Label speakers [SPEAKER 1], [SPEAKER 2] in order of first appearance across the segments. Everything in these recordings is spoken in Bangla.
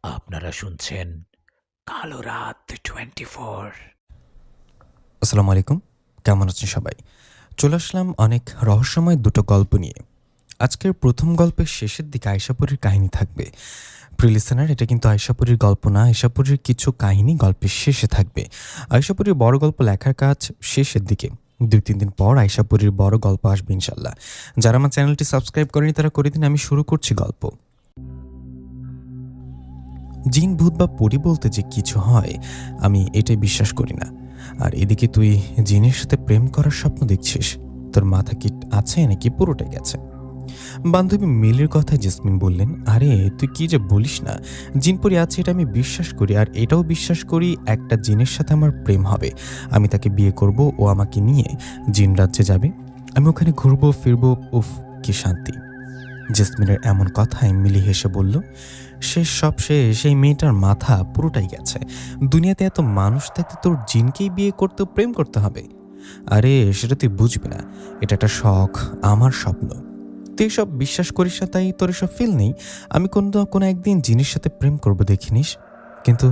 [SPEAKER 1] আপনারা শুনছেন কালো রাত 24।
[SPEAKER 2] আসসালামু আলাইকুম, কেমন আছেন সবাই? চলে আসলাম অনেক রহস্যময় দুটো গল্প নিয়ে। আজকের প্রথম গল্পের শেষের দিকে আয়শাপুরীর কাহিনী থাকবে। প্রিলিসেনার, এটা কিন্তু আয়শাপুরীর গল্প না, আয়শাপুরীর কিছু কাহিনী গল্পের শেষে থাকবে। আয়শাপুরীর বড় গল্প লেখার কাজ শেষের দিকে, 2-3 দিন পর আয়শাপুরীর বড় গল্প আসবে ইনশাল্লাহ। যারা আমার চ্যানেলটি সাবস্ক্রাইব করেনি তারা করে দিন। আমি শুরু করছি গল্প। জিন, ভূত বা পরি বলতে যে কিছু হয় আমি এটাই বিশ্বাস করি না। আর এদিকে তুই জিনের সাথে প্রেম করার স্বপ্ন দেখছিস, তোর মাথা কি আছে নাকি পুরোটাই গেছে? বান্ধবী মিলির কথায় জেসমিন বললেন, আরে তুই কি যে বলিস না, জিন পরি আছে এটা আমি বিশ্বাস করি, আর এটাও বিশ্বাস করি একটা জিনের সাথে আমার প্রেম হবে, আমি তাকে বিয়ে করব, ও আমাকে নিয়ে জিন রাজ্যে যাবে, আমি ওখানে ঘুরবো ফিরবো। উফ, কি শান্তি। জেসমিনের এমন কথায় মিলি হেসে বলল, সব শেষ, সেই মেয়েটার মাথা পুরোটাই গেছে। দুনিয়াতে এত মানুষ থাকতে তোর জিনকেই বিয়ে করতে প্রেম করতে হবে? আরে সেটা তুই বুঝবি না, এটা একটা শখ, আমার স্বপ্ন। তুই সব বিশ্বাস করিস না তাই তোর এসব ফিল নেই। আমি কোনো একদিন জিনের সাথে প্রেম করব, দেখিনিস। কিন্তু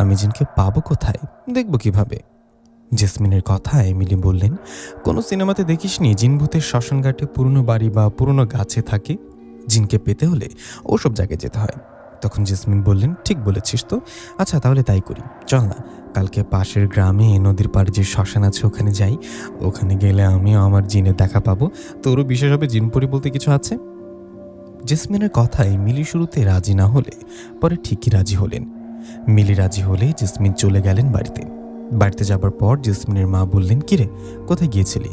[SPEAKER 2] আমি জিনকে পাবো কোথায়, দেখবো কিভাবে? জেসমিনের কথায় মিলি বললেন, কোনো সিনেমাতে দেখিসনি জিন ভূতের শ্মশানঘাটে পুরনো বাড়ি বা পুরনো গাছে থাকে? জিনকে পেতে হলে ওসব জায়গায় যেতে হয়। তখন জেসমিন বললেন, ঠিক বলেছিস তো, আচ্ছা তাহলে তাই করি, চল না কালকে পাশের গ্রামে নদীর পাড়ে যে শ্মশান আছে ওখানে যাই। ওখানে গেলে আমিও আমার জিনের দেখা পাবো, তোরও বিশেষ হবে, জিনপরি বলতে কিছু আছে। জেসমিনের কথায় মিলি শুরুতে রাজি না হলে পরে ঠিকই রাজি হলেন। মিলি রাজি হলে জেসমিন চলে গেলেন বাড়িতে। বাড়িতে যাবার পর জেসমিনের মা বললেন, কিরে কোথায় গিয়েছিলি?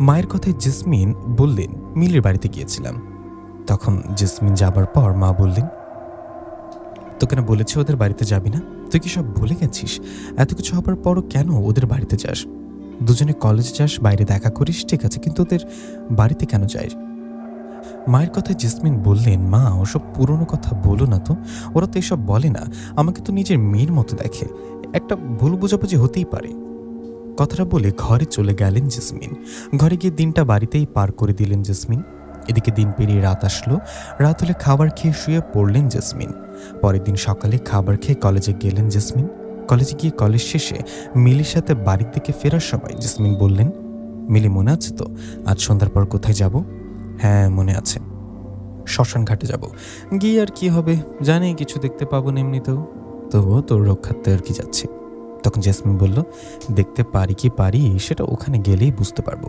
[SPEAKER 2] মায়ের কথায় জেসমিন বললেন, মিলির বাড়িতে গিয়েছিলাম। তখন জেসমিন যাবার পর মা বললেন, তোকে না বলেছি ওদের বাড়িতে যাবি না? তুই কি সব ভুলে গেছিস? এত কিছু হবার পরও কেন ওদের বাড়িতে যাস? দুজনে কলেজে যাস, বাইরে দেখা করিস, ঠিক আছে, কিন্তু ওদের বাড়িতে কেন যাস? মায়ের কথায় জেসমিন বললেন, মা ওসব পুরনো কথা বলো না তো, ওরা তো এসব বলে না, আমাকে তো নিজের মেয়ের মতো দেখে, একটা ভুল বোঝাবুঝি হতেই পারে। কথাটা বলে ঘরে চলে গেলেন জেসমিন। ঘরে গিয়ে দিনটা বাড়িতেই পার করে দিলেন জেসমিন। এদিকে দিন পেরিয়ে রাত আসলো। রাত হলে খাবার খেয়ে শুয়ে পড়লেন জেসমিন। পরের দিন সকালে খাবার খেয়ে কলেজে গেলেন জেসমিন। কলেজে গিয়ে কলেজ শেষে মিলির সাথে বাড়ির থেকে ফেরার সময় জেসমিন বললেন, মিলি মনে আছে তো আজ সন্ধ্যার পর কোথায় যাব? হ্যাঁ মনে আছে, শ্মশান ঘাটে যাব। গিয়ে আর কি হবে, জানি কিছু দেখতে পাবো না এমনিতেও, তবুও তোর রক্ষার্থে আর কি যাচ্ছি। তখন জেসমিন বলল, দেখতে পারি কি পারি সেটা ওখানে গেলেই বুঝতে পারবো,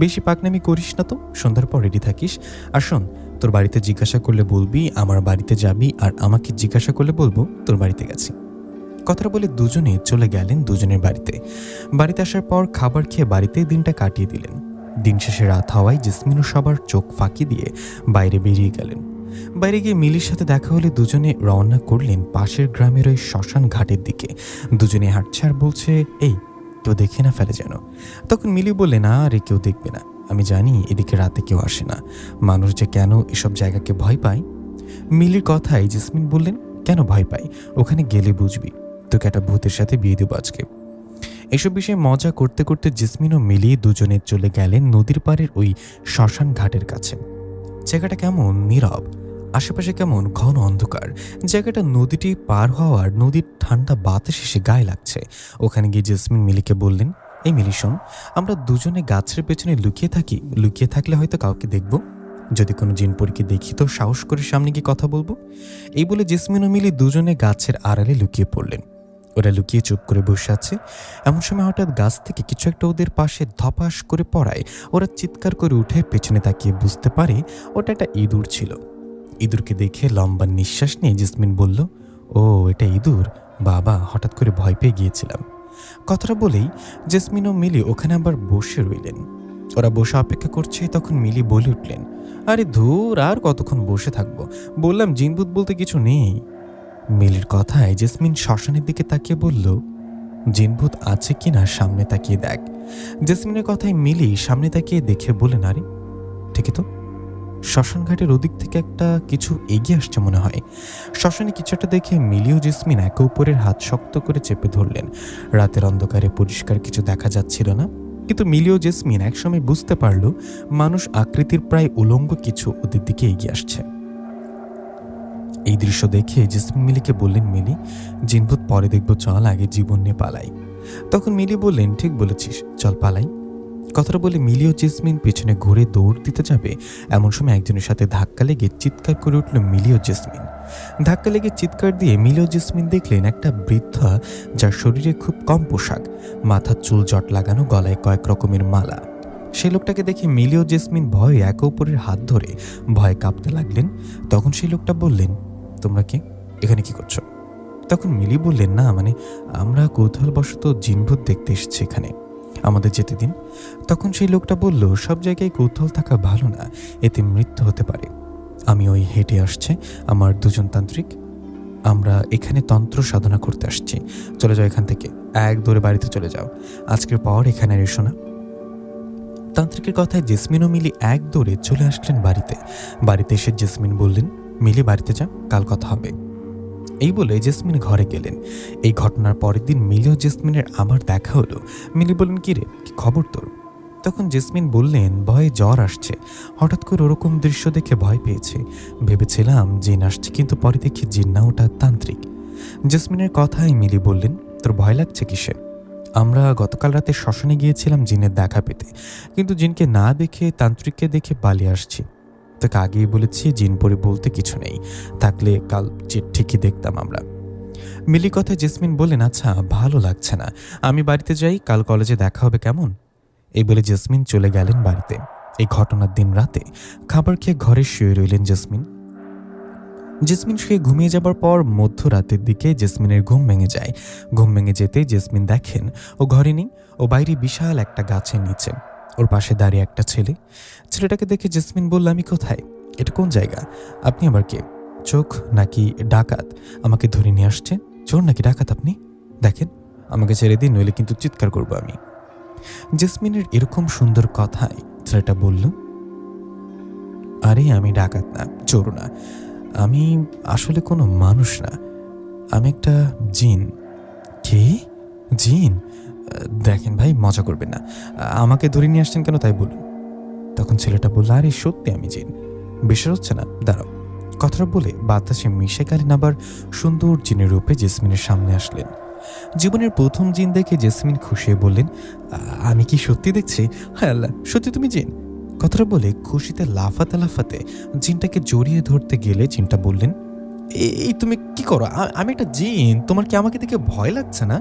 [SPEAKER 2] বেশি পাকনামি করিস না তো, সন্ধ্যার পর রেডি থাকিস। আর শোন, তোর বাড়িতে জিজ্ঞাসা করলে বলবি আমার বাড়িতে যাবি, আর আমাকে জিজ্ঞাসা করলে বলবো তোর বাড়িতে গেছি। কথাটা বলে দুজনে চলে গেলেন দুজনের বাড়িতে। বাড়িতে আসার পর খাবার খেয়ে বাড়িতেই দিনটা কাটিয়ে দিলেন। দিন শেষে রাত হওয়ায় জেসমিনও সবার চোখ ফাঁকি দিয়ে বাইরে বেরিয়ে গেলেন। বাইরে গিয়ে মিলির সাথে দেখা হলে দুজনে রওনা করলেন পাশের গ্রামের ওই শ্মশান ঘাটের দিকে। দুজনে হাঁটছে আর বলছে, এই কেউ দেখে না ফেলে যেন। তখন মিলি বললে, না আরে কেউ দেখবে না, আমি জানি এদিকে রাতে কেউ আসে না, মানুষ যে কেন এসব জায়গাকে ভয় পায়। মিলির কথায় জেসমিন বললেন, কেন ভয় পাই? ওখানে গেলে বুঝবি, তোকে একটা ভূতের সাথে বিয়ে দেবো আজকে। এসব বিষয়ে মজা করতে করতে জেসমিন ও মিলি দুজনে চলে গেলেন নদীর পাড়ের ওই শ্মশান ঘাটের কাছে। জায়গাটা কেমন নীরব, আশেপাশে কেমন ঘন অন্ধকার। জায়গাটা নদীটি পার হওয়ার, নদীর ঠান্ডা বাতাস এসে গায়ে লাগছে। ওখানে গিয়ে জেসমিন মিলিকে বললেন, এই মিলি শোন, আমরা দুজনে গাছের পেছনে লুকিয়ে থাকি, লুকিয়ে থাকলে হয়তো কাউকে দেখব, যদি কোনো জিনপরীকে দেখি তো সাহস করে সামনে গিয়ে কথা বলবো। এই বলে জেসমিন ও মিলি দুজনে গাছের আড়ালে লুকিয়ে পড়লেন। ওরা লুকিয়ে চুপ করে বসে আছে। এমন সময় হঠাৎ গাছ থেকে কিছু একটা ওদের পাশে ধপাস করে পড়ায় ওরা চিৎকার করে উঠে পেছনে তাকিয়ে বুঝতে পারে ওটা একটা ইঁদুর ছিল। ইঁদুরকে দেখে লম্বা নিঃশ্বাস নিয়ে জেসমিন বলল, ও এটা ইঁদুর, বাবা হঠাৎ করে ভয় পেয়ে গিয়েছিলাম। কথাটা বলেই জেসমিন ও মিলি ওখানে আবার বসে রইলেন। ওরা বসে অপেক্ষা করছে, তখন মিলি বলে উঠলেন, আরে ধুর, আর কতক্ষণ বসে থাকবো, বললাম জিনভূত বলতে কিছু নেই। মিলির কথায় জেসমিন শ্মশানের দিকে তাকিয়ে বলল, জিনভূত আছে কিনা সামনে তাকিয়ে দেখ। জেসমিনের কথায় মিলি সামনে তাকিয়ে দেখে বলে, আরে ঠিকই তো, শ্মশান ঘাটের ওদিক থেকে একটা কিছু এগিয়ে আসছে মনে হয়। শ্মশানে কিছু একটা দেখে মিলি ও জেসমিন একে উপরের হাত শক্ত করে চেপে ধরলেন। রাতের অন্ধকারে পরিষ্কার কিছু দেখা যাচ্ছিল না, কিন্তু মিলি ও জেসমিন একসময় বুঝতে পারল মানুষ আকৃতির প্রায় উলঙ্গ কিছু ওদের দিকে এগিয়ে আসছে। এই দৃশ্য দেখে জেসমিন মিলিকে বললেন, মিলি, জিনভূত পরে দেখব, চল আগে জীবন নিয়ে পালাই। তখন মিলি বললেন, ঠিক বলেছিস, চল পালাই। কথাটা বলে মিলি ও জেসমিন পেছনে ঘুরে দৌড় দিতে যাবে, এমন সময় একজনের সাথে ধাক্কা লেগে চিৎকার করে উঠল মিলি ও জেসমিন। ধাক্কা লেগে চিৎকার দিয়ে মিলি ও জেসমিন দেখলেন একটা বৃদ্ধা, যার শরীরে খুব কম পোশাক, মাথার চুল জট লাগানো, গলায় কয়েক রকমের মালা। সেই লোকটাকে দেখে মিলি ও জেসমিন ভয়ে একে অপরের হাত ধরে ভয়ে কাঁপতে লাগলেন। তখন সেই লোকটা বললেন, তোমরা কে, এখানে কি করছো? তখন মিলি বললেন, না মানে আমরা কৌতূহলবশত জিনভূত দেখতে এসেছি এখানে, আমাদের যেতে দিন। তখন সেই লোকটা বলল, সব জায়গায় কৌতূহল থাকা ভালো না, এতে মৃত্যু হতে পারে। আমি ওই হেঁটে আসছে আমার দুজন তান্ত্রিক, আমরা এখানে তন্ত্র সাধনা করতে আসছি, চলে যাও এখান থেকে, এক দৌড়ে বাড়িতে চলে যাও, আজকের পর এখানে আর এসো না। তান্ত্রিকের কথায় জেসমিন ও মিলি এক দৌড়ে চলে আসলেন বাড়িতে। বাড়িতে এসে জেসমিন বললেন, মিলি বাড়িতে যা, কাল কথা হবে। এই বলে জেসমিন ঘরে গেলেন। এই ঘটনার পরের দিন মিলি ও জেসমিনের আবার দেখা হলো। মিলি বললেন, কি রে, কি খবর তোর? তখন জেসমিন বললেন, ভয়ে জ্বর আসছে, হঠাৎ করে ওরকম দৃশ্য দেখে ভয় পেয়েছে, ভেবেছিলাম জিন আসছে, কিন্তু পরে দেখি জিন না, ওটা তান্ত্রিক। জেসমিনের কথায় মিলি বললেন, তোর ভয় লাগছে কিসে? আমরা গতকাল রাতে শ্মশানে গিয়েছিলাম জিনের দেখা পেতে, কিন্তু জিনকে না দেখে তান্ত্রিককে দেখে পালিয়ে আসছি। তোকে আগেই বলেছি জিন পরি বলতে কিছু নেই, থাকলে কাল ঠিকই দেখতাম আমরা। মিলি কথায় জেসমিন বললেন, আচ্ছা ভালো লাগছে না, আমি বাড়িতে যাই, কাল কলেজে দেখা হবে, কেমন? এই বলে জেসমিন চলে গেলেন বাড়িতে। এই ঘটনার দিন রাতে খাবার খেয়ে ঘরে শুয়ে রইলেন জেসমিন। শুয়ে ঘুমিয়ে যাবার পর মধ্যরাতের দিকে জেসমিনের ঘুম ভেঙে যায়। ঘুম ভেঙে যেতে জেসমিন দেখেন ও ঘরে নেই, ও বাইরে বিশাল একটা গাছের নিচে, ওর পাশে দাঁড়িয়ে একটা ছেলে। ছেলেটাকে দেখে জেসমিন বলল, আমি কোথায়, এটা কোন জায়গা, আপনি আবার কে, চোখ নাকি ডাকাত, আমাকে ধরে নিয়ে আসছে, চোর নাকি ডাকাত আপনি, দেখেন আমাকে ছেড়ে দিন, নইলে কিন্তু চিৎকার করবো আমি। জেসমিনের এরকম সুন্দর কথায় ছেলেটা বলল, আরে আমি ডাকাত না, চোর না, আমি আসলে কোনো মানুষ না, আমি একটা জিন। কে, জিন? দেখেন ভাই, মজা করবেন না, আমাকে ধরে নিয়ে আসছেন কেন তাই বলুন। তখন ছেলেটা বলল, আরে সত্যি আমি জিন, বিশ্বাস হচ্ছে না, দাঁড়াও। কথাটা বলে বাতাসে মিশে গেলেন, আবার সুন্দর জিনের রূপে জেসমিনের সামনে আসলেন। জীবনের প্রথম জিন দেখে জেসমিন খুশি হয়ে বললেন, আমি কি সত্যি দেখছি? হায় আল্লাহ, সত্যি তুমি জিন? কথাটা বলে খুশিতে লাফাতে লাফাতে জিনটাকে জড়িয়ে ধরতে গেলে জিনটা বললেন, এই তুমি কি করো, আমি একটা জিন, তোমার কি আমাকে দেখে ভয় লাগছে না?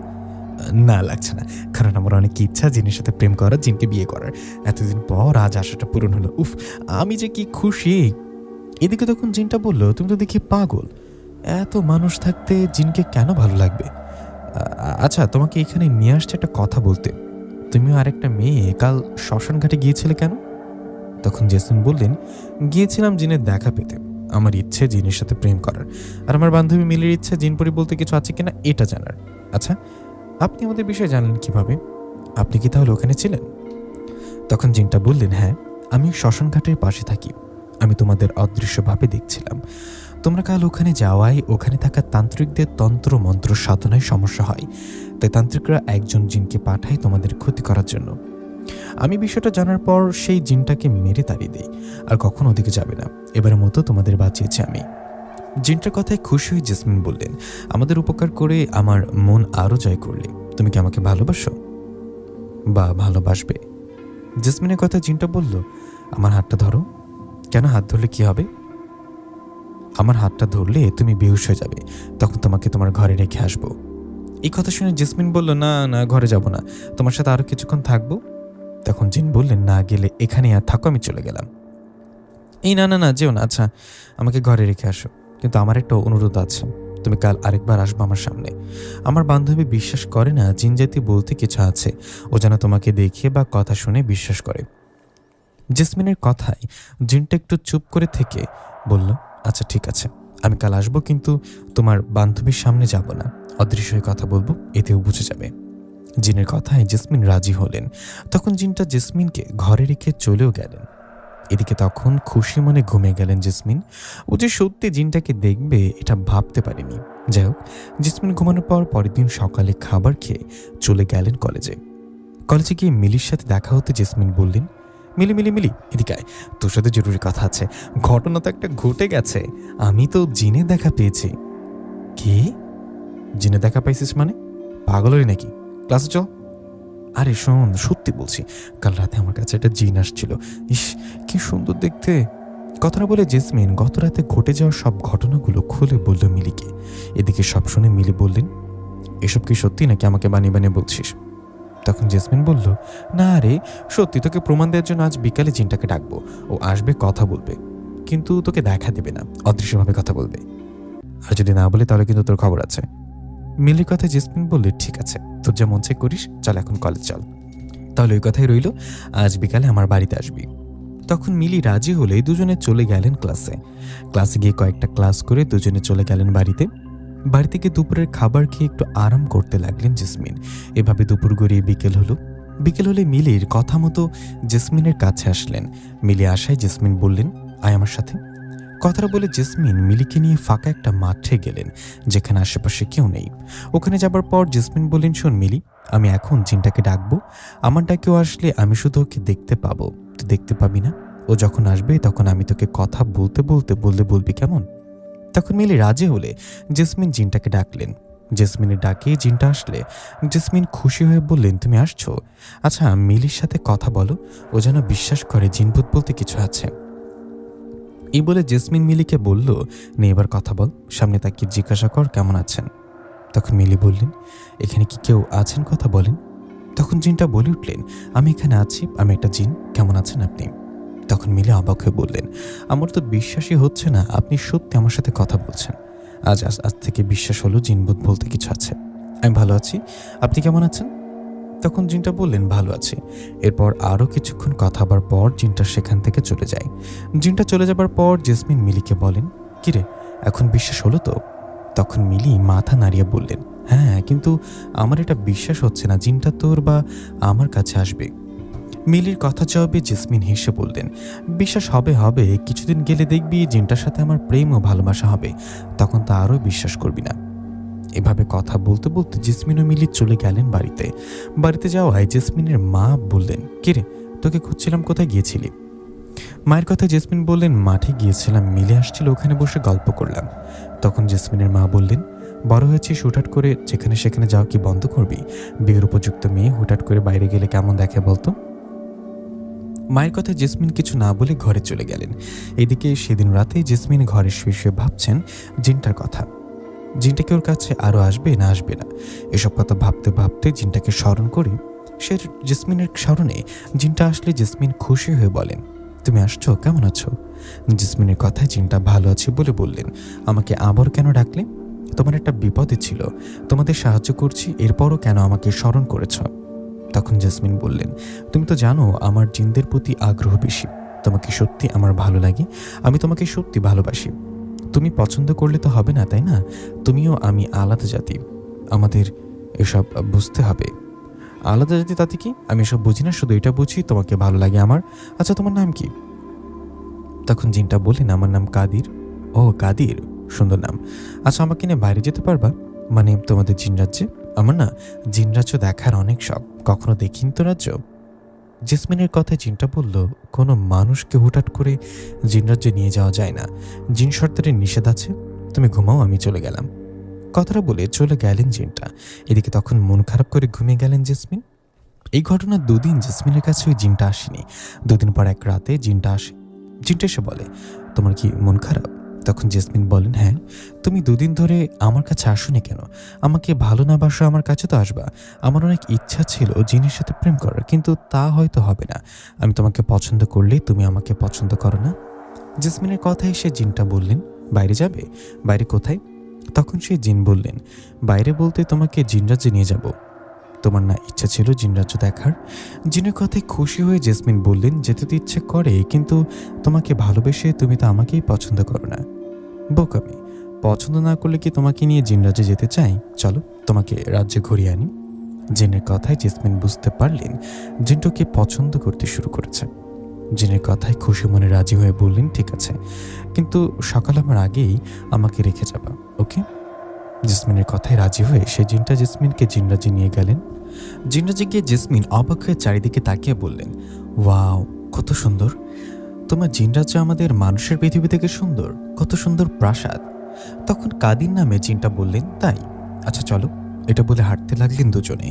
[SPEAKER 2] না লাগছে না, কারণ আমার অনেক ইচ্ছা জিনের সাথে প্রেম করার, জিনকে বিয়ে করার, এতদিন পর আজ আশাটা পূরণ হলো, উফ আমি যে কি খুশি। এদিকে তখন জিনটা বলল, তুমি তো দেখি পাগল, এত মানুষ থাকতে জিনকে কেন ভালো লাগবে? আচ্ছা তোমাকে এখানে নিয়ে আসছে একটা কথা বলতে, তুমিও আরেকটা মেয়ে কাল শ্মশান ঘাটে গিয়েছিলে কেন? তখন জেসমিন বললেন, গিয়েছিলাম জিনের দেখা পেতে, আমার ইচ্ছে জিনের সাথে প্রেম করার, আর আমার বান্ধবী মিলির ইচ্ছে জিনপরি বলতে কিছু আছে কিনা এটা জানার। আচ্ছা আপনি আমাদের বিষয়ে জানলেন কিভাবে? আপনি কি তাহলে ওখানে ছিলেন? তখন জিনটা বললেন, হ্যাঁ আমি শ্মশান ঘাটের পাশে থাকি, আমি তোমাদের অদৃশ্যভাবে দেখছিলাম, তোমরা কাল ওখানে যাওয়ায় ওখানে থাকা তান্ত্রিকদের তন্ত্র মন্ত্র সাধনায় সমস্যা হয়, তাই তান্ত্রিকরা একজন জিনকে পাঠায় তোমাদের ক্ষতি করার জন্য। আমি বিষয়টা জানার পর সেই জিনটাকে মেরে তাড়িয়ে দেই, আর কখনো ওদিকে যাবে না, এবারের মতো তোমাদের বাঁচিয়েছি আমি। জিনটার কথায় খুশি হয়ে জেসমিন বললেন, আমাদের উপকার করে আমার মন আরো জয় করলে, তুমি কি আমাকে ভালোবাসো বা ভালোবাসবে? জেসমিনের কথা জিনটা বলল, আমার হাতটা ধরো। কেন, হাত ধরলে কি হবে? আমার হাতটা ধরলে তুমি বেহুশ হয়ে যাবে, তখন তোমাকে তোমার ঘরে রেখে আসবো। এই কথা শুনে জেসমিন বলল, না না, ঘরে যাব না, তোমার সাথে আরো কিছুক্ষণ থাকবো। তখন জিন বললেন, না গেলে এখানে আর থাকো, আমি চলে গেলাম। এই না না না, যেও না, আচ্ছা আমাকে ঘরে রেখে আসো, কিন্তু আমার একটা অনুরোধ আছে, তুমি কাল আরেকবার আসবো আমার সামনে। আমার বান্ধবী বিশ্বাস করে না জিন জাতি বলতে কিছু আছে, ও যেন তোমাকে দেখে বা কথা শুনে বিশ্বাস করে। জেসমিনের কথায় জিনটা একটু চুপ করে থেকে বলল, আচ্ছা ঠিক আছে, আমি কাল আসবো, কিন্তু তোমার বান্ধবীর সামনে যাব না, অদৃশ্য হয়ে কথা বলবো, এতেও বুঝে যাবে। জিনের কথায় জেসমিন রাজি হলেন। তখন জিনটা জেসমিনকে ঘরে রেখে চলেও গেলেন। এদিকে তখন খুশি মনে ঘুমিয়ে গেলেন জেসমিন। ও যে সত্যি জিনটাকে দেখবে এটা ভাবতে পারেনি। যাই হোক, জেসমিন ঘুমানোর পর পরের দিন সকালে খাবার খেয়ে চলে গেলেন কলেজে। কলেজে গিয়ে মিলির সাথে দেখা হতে জেসমিন বললেন, মিলি মিলি মিলি এদিকে আয়, তোর সাথে জরুরি কথা আছে। ঘটনা তো একটা ঘটে গেছে, আমি তো জিনে দেখা পেয়েছি। কি? জিনে দেখা পাইছিস মানে? পাগল হলি নাকি? ক্লাসে চল। আরে শোন, সত্যি বলছি, কাল রাতে আমার কাছে একটা জিন আসছিল। ইস, কি সুন্দর দেখতে। কথাটা বলে জেসমিন গত রাতে ঘটে যাওয়া সব ঘটনাগুলো খুলে বলল মিলিকে। এদিকে সব শুনে মিলি বললেন, এসব কি সত্যি নাকি আমাকে বানিয়ে বানিয়ে বলছিস? তখন জেসমিন বলল, না রে, সত্যি। তোকে প্রমাণ দেওয়ার জন্য আজ বিকালে জিনটাকে ডাকবো। ও আসবে, কথা বলবে, কিন্তু তোকে দেখা দেবে না, অদৃশ্যভাবে কথা বলবে। আর যদি না বলে তাহলে কিন্তু তোর খবর আছে। মিলির কথা জেসমিন বললে, ঠিক আছে, তোর যা মন চাই করিস, চল এখন কলেজ চল। তাহলে ওই কথাই রইল, আজ বিকালে আমার বাড়িতে আসবি। তখন মিলি রাজি হলে দুজনে চলে গেলেন ক্লাসে। ক্লাসে গিয়ে কয়েকটা ক্লাস করে দুজনে চলে গেলেন বাড়িতে। বাড়ি থেকে দুপুরের খাবার খেয়ে একটু আরাম করতে লাগলেন জেসমিন। এভাবে দুপুর গড়িয়ে বিকেল হলো। বিকেল হলে মিলির কথা মতো জেসমিনের কাছে আসলেন। মিলি আসায় জেসমিন বললেন, আয় আমার সাথে। কথাটা বলে জেসমিন মিলিকে নিয়ে ফাঁকা একটা মাঠে গেলেন, যেখানে আশেপাশে কেউ নেই। ওখানে যাবার পর জেসমিন বললেন, শোন মিলি, আমি এখন জিনটাকে ডাকবো। আমার ডাকেও আসলে আমি শুধু ওকে দেখতে পাবো, তুই দেখতে পাবি না। ও যখন আসবে তখন আমি তোকে কথা বলতে বলতে বলবি, কেমন? তখন মিলি রাজি হলে জেসমিন জিনটাকে ডাকলেন। জেসমিনের ডাকে জিনটা আসলে জেসমিন খুশি হয়ে বললেন, তুমি আসছো? আচ্ছা, মিলির সাথে কথা বলো, ও যেন বিশ্বাস করে জিনভূত বলতে কিছু আছে। এই বলে জেসমিন মিলিকে বলল, নে এবার কথা বল, সামনে তাকিয়ে জিজ্ঞাসা কর কেমন আছেন। তখন মিলি বললেন, এখানে কি কেউ আছেন, কথা বলেন। তখন জিনটা বলে উঠলেন, আমি এখানে আছি, আমি একটা জিন, কেমন আছেন আপনি? তখন মিলি অবাক হয়ে বললেন, আমার তো বিশ্বাসই হচ্ছে না আপনি সত্যি আমার সাথে কথা বলছেন। আজ থেকে বিশ্বাস হলো জিনভূত বলতে কিছু আছে। আমি ভালো আছি, আপনি কেমন আছেন? তখন জিনটা বললেন, ভালো আছি। এরপর আরও কিছুক্ষণ কথা হবার পর জিনটা সেখান থেকে চলে যায়। জিনটা চলে যাবার পর জেসমিন মিলিকে বলেন, কিরে, এখন বিশ্বাস হলো তো? তখন মিলি মাথা নাড়িয়ে বললেন, হ্যাঁ, কিন্তু আমার এটা বিশ্বাস হচ্ছে না জিনটা তোর বা আমার কাছে আসবে। মিলির কথা জবাবে জেসমিন হেসে বললেন, বিশ্বাস হবে, কিছুদিন গেলে দেখবি জিনটার সাথে আমার প্রেম ও ভালোবাসা হবে, তখন তা আরও বিশ্বাস করবি না। এভাবে কথা বলতে বলতে জেসমিন ও মিলি চলে গেলেন বাড়িতে। বাড়িতে যাওয়ায় জেসমিনের মা বললেন, কিরে, তোকে খুঁজছিলাম, কোথায় গিয়েছিলি? মায়ের কথা জেসমিন বললেন, মাঠে গিয়েছিলাম, মিলে আসছিল, ওখানে বসে গল্প করলাম। তখন জেসমিনের মা বললেন, বড় হয়েছিস, হুটহাট করে যেখানে সেখানে যাও কি বন্ধ করবি? বিয়ের উপযুক্ত মেয়ে হুটহাট করে বাইরে গেলে কেমন দেখে বলতো? মায়ের কথায় জেসমিন কিছু না বলে ঘরে চলে গেলেন। এদিকে সেদিন রাতে জেসমিন ঘরে শুয়ে শুয়ে ভাবছেন জিনটার কথা। জিনটা কি ওর কাছে আরও আসবে না আসবে না, এসব কথা ভাবতে ভাবতে জিনটাকে স্মরণ করে সে জেসমিনের স্মরণে জিনটা আসলে জেসমিন খুশি হয়ে বলেন, তুমি আসছো, কেমন আছো? জেসমিনের কথায় জিনটা ভালো আছি বলে বললেন, আমাকে আবার কেন ডাকলে? তোমার একটা বিপদে ছিল, তোমাদের সাহায্য করছি, এরপরও কেন আমাকে স্মরণ করেছ? তখন জেসমিন বললেন, তুমি তো জানো আমার জিনদের প্রতি আগ্রহ বেশি, তোমাকে সত্যি আমার ভালো লাগে, আমি তোমাকে সত্যি ভালোবাসি। তুমি পছন্দ করলে তো হবে না, তাই না? তুমিও আমি আলাদা জাতি, আমাদের এসব বুঝতে হবে। আলাদা জাতি তাতে কি? আমি এসব বুঝি না, শুধু এটা বুঝি তোমাকে ভালো লাগে আমার। আচ্ছা, তোমার নাম কি? তখন জিনটা বললেন, আমার নাম কাদির। ও কাদির, সুন্দর নাম। আচ্ছা, আমাকে নিয়ে বাইরে যেতে পারবা, মানে তোমাদের জিন রাজ্যে? আমার না জিন রাজ্য দেখার অনেক শখ, কখনো দেখিনি তো রাজ্য। জেসমিনের কথায় জিনটা বলল, কোনো মানুষকে হুটহাট করে জিন রাজ্যে নিয়ে যাওয়া যায় না, জিন সর্দারের নিষেধ আছে, তুমি ঘুমাও, আমি চলে গেলাম। কথাটা বলে চলে গেলেন জিনটা। এদিকে তখন মন খারাপ করে ঘুমিয়ে গেলেন জেসমিন। এই ঘটনা দুদিন জেসমিনের কাছে ওই জিনটা আসেনি। দুদিন পর এক রাতে জিনটা আসে। জিনটা এসে বলে, তোমার কি মন খারাপ? তখন জেসমিন বলেন, হ্যাঁ। তুমি দুদিন ধরে আমার কাছে আসোনি কেন? আমাকে ভালো না বাসো, আমার কাছে তো আসবা। আমার অনেক ইচ্ছা ছিল জিনের সাথে প্রেম করার, কিন্তু তা হয়তো হবে না। আমি তোমাকে পছন্দ করলে তুমি আমাকে পছন্দ করো না। জেসমিনের কথায় সে জিনটা বললেন, বাইরে যাবে? বাইরে কোথায়? তখন সেই জিন বললেন, বাইরে বলতে তোমাকে জিনরাজ্যে নিয়ে যাব। তোমার না ইচ্ছা ছিল জিনরাজ্য দেখার? জিনের কথায় খুশি হয়ে জেসমিন বললেন, যেতে তো ইচ্ছে করে, কিন্তু তোমাকে ভালোবেসে তুমি তো আমাকেই পছন্দ করো না। বোকামি, পছন্দ না করলে কি তোমাকে নিয়ে জিনরাজ্যে যেতে চাই? চলো তোমাকে রাজ্যে ঘুরিয়ে আনি। জিনের কথায় জেসমিন বুঝতে পারলেন জিনটাকে পছন্দ করতে শুরু করেছে। জিনের কথায় খুশি মনে রাজি হয়ে বললেন, ঠিক আছে, কিন্তু সকাল আমার আগেই আমাকে রেখে যাবা, ওকে? জেসমিনের কথায় রাজি হয়ে সে জিনটা জেসমিনকে জিনরাজ্যে নিয়ে গেলেন। জিনরাজ্যে গিয়ে জেসমিন অবাক হয়ে চারিদিকে তাকিয়ে বললেন, ওয়াও, কত সুন্দর! তোমার জিন রাজ্য আমাদের মানুষের পৃথিবী থেকে সুন্দর। কত সুন্দর প্রাসাদ। তখন কাদির নামে জিনটা বললেন, তাই? আচ্ছা চলো। এটা বলে হাঁটতে লাগলেন দুজনে।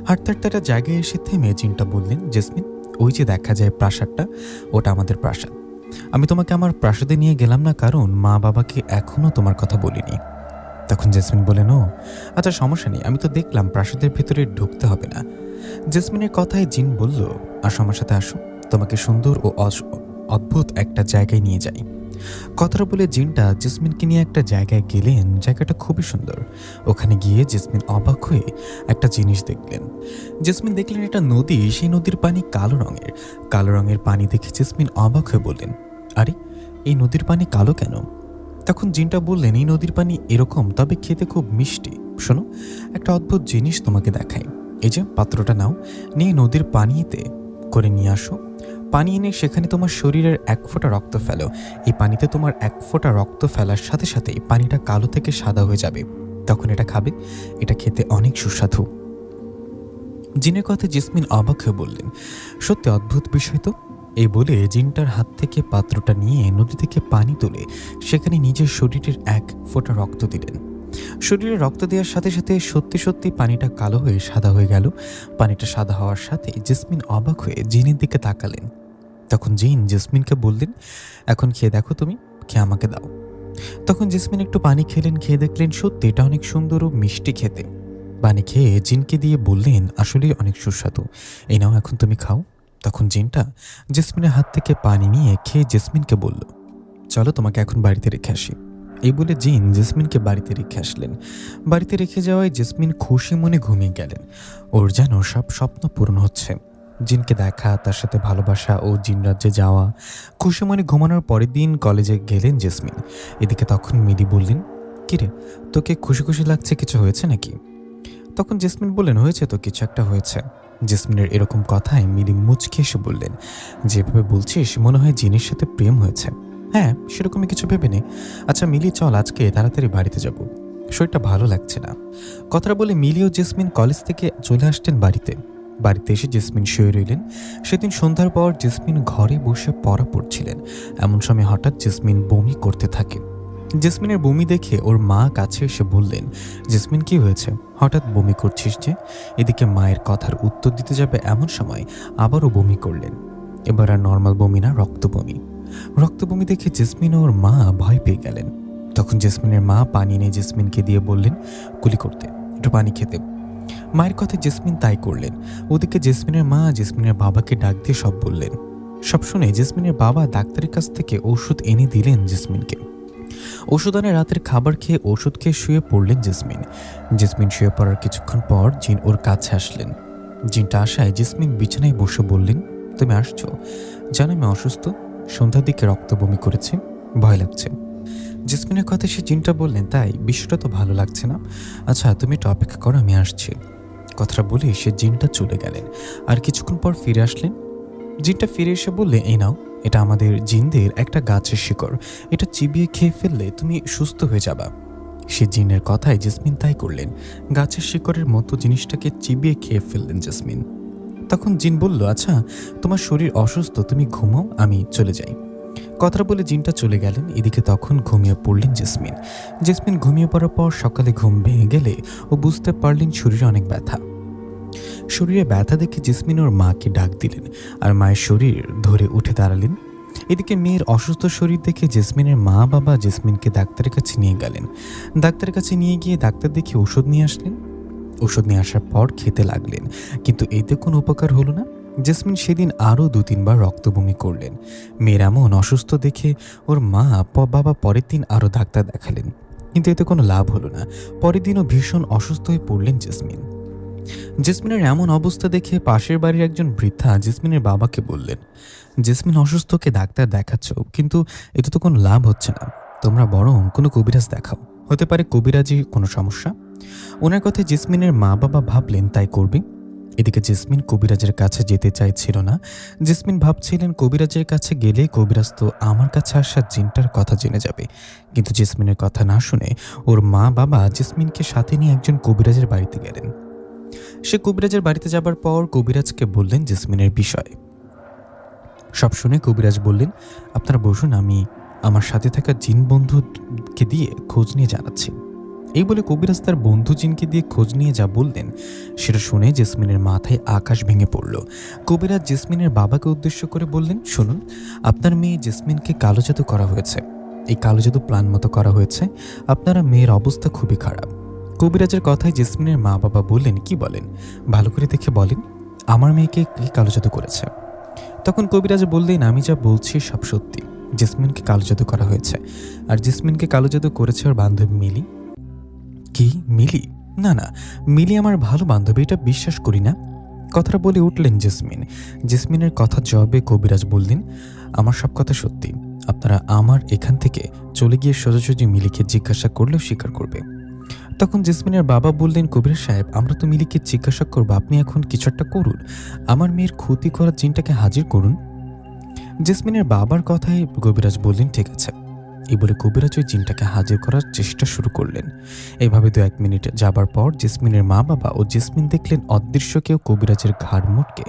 [SPEAKER 2] হাঁটতে হাঁটতে একটা জায়গায় এসে থেমে জিনটা বললেন, জেসমিন, ওই যে দেখা যায় প্রাসাদটা, ওটা আমাদের প্রাসাদ। আমি তোমাকে আমার প্রাসাদে নিয়ে গেলাম না কারণ মা বাবাকে এখনও তোমার কথা বলিনি। তখন জেসমিন বলেন, ও আচ্ছা, সমস্যা নেই, আমি তো দেখলাম প্রাসাদের ভেতরে ঢুকতে হবে না। জেসমিনের কথায় জিন বলল, আসো আমার সাথে, আসো, তোমাকে সুন্দর ও অদ্ভুত একটা জায়গায় নিয়ে যাই। কথাটা বলে জিনটা জেসমিনকে নিয়ে একটা জায়গায় গেলেন। জায়গাটা খুবই সুন্দর। ওখানে গিয়ে জেসমিন অবাক হয়ে একটা জিনিস দেখলেন। জেসমিন দেখলেন একটা নদী। সেই নদীর পানি কালো রঙের। কালো রঙের পানি দেখে জেসমিন অবাক হয়ে বললেন, আরে, এই নদীর পানি কালো কেন? তখন জিনটা বললেন, এই নদীর পানি এরকম, তবে খেতে খুব মিষ্টি। শোনো, একটা অদ্ভুত জিনিস তোমাকে দেখাই। এই যে পাত্রটা নাও, নিয়ে নদীর পানিতে করে নিয়ে আসো। পানি এনে সেখানে তোমার শরীরের 1 ফোঁটা রক্ত ফেলো। এই পানিতে তোমার 1 ফোঁটা রক্ত ফেলার সাথে সাথেই পানিটা কালো থেকে সাদা হয়ে যাবে। তখন এটা খাবে। এটা খেতে অনেক সুস্বাদু। জিনের কথা জেসমিন অবাক হয়ে বললেন, সত্যি অদ্ভুত বিষয় তো। এই বলে জিনটার হাত থেকে পাত্রটা নিয়ে নদী থেকে পানি তুলে সেখানে নিজের শরীরের 1 ফোঁটা রক্ত দিলেন। শরীরে রক্ত দেওয়ার সাথে সাথে সত্যি সত্যি পানিটা কালো হয়ে সাদা হয়ে গেল। পানিটা সাদা হওয়ার সাথে জেসমিন অবাক হয়ে জিনের দিকে তাকালেন। তখন জিন জেসমিনকে বললেন, এখন খেয়ে দেখো, তুমি খেয়ে আমাকে দাও। তখন জেসমিন একটু পানি খেলেন। খেয়ে দেখলেন সত্যি এটা অনেক সুন্দর ও মিষ্টি খেতে। পানি খেয়ে জিনকে দিয়ে বললেন, আসলেই অনেক সুস্বাদু, এই নাও, এখন তুমি খাও। তখন জিনটা জেসমিনের হাত থেকে পানি নিয়ে খেয়ে জেসমিনকে বলল, চলো, তোমাকে এখন বাড়িতে রেখে আসি। এই বলে জিন জেসমিনকে বাড়িতে রেখে আসলেন। বাড়িতে রেখে যাওয়ায় জেসমিন খুশি মনে ঘুমিয়ে গেলেন। ওর যেন সব স্বপ্ন পূরণ হচ্ছে। জিনকে দেখা, তার সাথে ভালোবাসা ও জিন রাজ্যে যাওয়া। খুশি মনে ঘুমানোর পরের দিন কলেজে গেলেন জেসমিন। এদিকে তখন মিলি বললেন, কিরে, তোকে খুশি খুশি লাগছে, কিছু হয়েছে নাকি? তখন জেসমিন বললেন, হয়েছে তো, কিছু একটা হয়েছে। জেসমিনের এরকম কথায় মিলি মুচকে এসে বললেন, যেভাবে বলছিস মনে হয় জিনের সাথে প্রেম হয়েছে। হ্যাঁ, সেরকমই কিছু ভেবে নে। আচ্ছা মিলি, চল, আজকে তাড়াতাড়ি বাড়িতে যাব, শরীরটা ভালো লাগছে না। কথাটা বলে মিলি ও জেসমিন কলেজ থেকে চলে আসতেন বাড়িতে। বাড়িতে এসে জেসমিন শুয়ে রইলেন। সেদিন সন্ধ্যার পর জেসমিন ঘরে বসে পড়া পড়ছিলেন। এমন সময় হঠাৎ জেসমিন বমি করতে থাকে। জেসমিনের বমি দেখে ওর মা কাছে এসে বললেন, জেসমিন, কি হয়েছে, হঠাৎ বমি করছিস যে? এদিকে মায়ের কথার উত্তর দিতে যাবে এমন সময় আবারও বমি করলেন। এবার আর নর্মাল বমি না, রক্ত বমি। রক্ত বমি দেখে জেসমিন ও ওর মা ভয় পেয়ে গেলেন। তখন জেসমিনের মা পানি এনে জেসমিনকে দিয়ে বললেন, কুলি করতে, একটু পানি খেতে। মায়ের কথায় জেসমিন তাই করলেন। ওদিকে জেসমিনের মা জেসমিনের বাবাকে ডাক দিয়ে সব বললেন। সব শুনে জেসমিনের বাবা ডাক্তারের কাছ থেকে ওষুধ এনে দিলেন জেসমিনকে। ওষুধ আনে রাতের খাবার খেয়ে ওষুধ খেয়ে শুয়ে পড়লেন জেসমিন। জেসমিন শুয়ে পড়ার কিছুক্ষণ পর জিন ওর কাছে আসলেন। জিনটা আসায় জেসমিন বিছানায় বসে বললেন, তুমি আসছো? জানো আমি অসুস্থ, সন্ধ্যার দিকে রক্ত বমি করেছে, ভয় লাগছে। জেসমিনের কথা সে জিনটা বললেন, তাই? বিষয়টা তো ভালো লাগছে না। আচ্ছা তুমি একটু অপেক্ষা করো, আমি আসছি। কথাটা বলে সে জিনটা চলে গেলেন। আর কিছুক্ষণ পর ফিরে আসলেন। জিনটা ফিরে এসে বললে, এই নাও, এটা আমাদের জিনদের একটা গাছের শিকড়, এটা চিবিয়ে খেয়ে ফেললে তুমি সুস্থ হয়ে যাবা। সে জিনের কথায় জেসমিন তাই করলেন। গাছের শিকড়ের মতো জিনিসটাকে চিবিয়ে খেয়ে ফেললেন জেসমিন। তখন জিন বলল, আচ্ছা তোমার শরীর অসুস্থ, তুমি ঘুমাও, আমি চলে যাই। কথাটা বলে জিনটা চলে গেলেন। এদিকে তখন ঘুমিয়ে পড়লেন জেসমিন। জেসমিন ঘুমিয়ে পড়ার পর সকালে ঘুম ভেঙে গেলে ও বুঝতে পারলেন শরীরে অনেক ব্যথা। শরীরে ব্যথা দেখে জেসমিন ওর মাকে ডাক দিলেন আর মায়ের শরীর ধরে উঠে দাঁড়ালেন। এদিকে মেয়ের অসুস্থ শরীর দেখে জেসমিনের মা বাবা জেসমিনকে ডাক্তারের কাছে নিয়ে গেলেন। ডাক্তারের কাছে নিয়ে গিয়ে ডাক্তার দেখে ওষুধ নিয়ে আসলেন। ওষুধ নিয়ে আসার পর খেতে লাগলেন, কিন্তু এতে কোনো উপকার হলো না। জেসমিন সেদিন আরও 2-3 বার রক্ত বমি করলেন। মেয়ের এমন অসুস্থ দেখে ওর মা বাবা পরের দিন আরও ডাক্তার দেখালেন, কিন্তু এতে কোনো লাভ হলো না। পরের দিনও ভীষণ অসুস্থ হয়ে পড়লেন জেসমিন। জেসমিনের এমন অবস্থা দেখে পাশের বাড়ির একজন বৃদ্ধা জেসমিনের বাবাকে বললেন, জেসমিন অসুস্থকে ডাক্তার দেখাচ্ছ, কিন্তু এতে তো কোনো লাভ হচ্ছে না, তোমরা বরং কোনো কবিরাজ দেখাও, হতে পারে কবিরাজি কোনো সমস্যা। ওনার কথায় জেসমিনের মা বাবা ভাবলেন তাই করবে। এদিকে জেসমিন কবিরাজের কাছে যেতে চাইছিল না। জেসমিন ভাবছিলেন কবিরাজের কাছে গেলে কবিরাজ তো আমার কাছে আসা জিনটার কথা জেনে যাবে। কিন্তু জেসমিনের কথা না শুনে ওর মা বাবা জেসমিনকে সাথে নিয়ে একজন কবিরাজের বাড়িতে গেলেন। সে কবিরাজের বাড়িতে যাবার পর কবিরাজকে বললেন জেসমিনের বিষয়। সব শুনে কবিরাজ বললেন, আপনারা বসুন, আমি আমার সাথে থাকা জিন বন্ধুকে দিয়ে খোঁজ নিয়ে জানাচ্ছি। এই বলে কবিরাজ তার বন্ধু জিনকে দিয়ে খোঁজ নিয়ে যা বললেন সেটা শুনে জেসমিনের মাথায় আকাশ ভেঙে পড়ল। কবিরাজ জেসমিনের বাবাকে উদ্দেশ্য করে বললেন, শুনুন, আপনার মেয়ে জেসমিনকে কালো জাদু করা হয়েছে। এই কালো জাদু প্ল্যান মতো করা হয়েছে। আপনারা মেয়ের অবস্থা খুবই খারাপ। কবিরাজের কথায় জেসমিনের মা বাবা বললেন, কি বলেন, ভালো করে দেখে বলেন, আমার মেয়েকে কি কালো জাদু করেছে? তখন কবিরাজ বললেন, আমি যা বলছি সব সত্যি। জেসমিনকে কালো জাদু করা হয়েছে, আর জেসমিনকে কালো জাদু করেছে ওর বান্ধবী মিলি। কি, মিলি? না না, মিলি আমার ভালো বান্ধবী, এটা বিশ্বাস করি না। কথাটা বলে উঠলেন জেসমিন। জেসমিনের কথা জবাবে কবিরাজ বললেন, আমার সব কথা সত্যি। আপনারা আমার এখান থেকে চলে গিয়ে সোজাসুজি মিলিকে জিজ্ঞাসা করলেও স্বীকার করবে। তখন জেসমিনের বাবা বললেন, কবিরাজ সাহেব, আমরা তো মিলিকে জিজ্ঞাসা করবো, আপনি এখন কিছু একটা করুন, আমার মেয়ের ক্ষতি করার জিনটাকে হাজির করুন। জেসমিনের বাবার কথায় কবিরাজ বললেন, ঠিক আছে। এই বলে কবিরাজ ওই জিনটাকে হাজির করার চেষ্টা শুরু করলেন। এভাবে 2-1 মিনিট যাবার পর জেসমিনের মা বাবা ও জেসমিন দেখলেন অদৃশ্য কেউ কবিরাজের ঘাড় মোটকে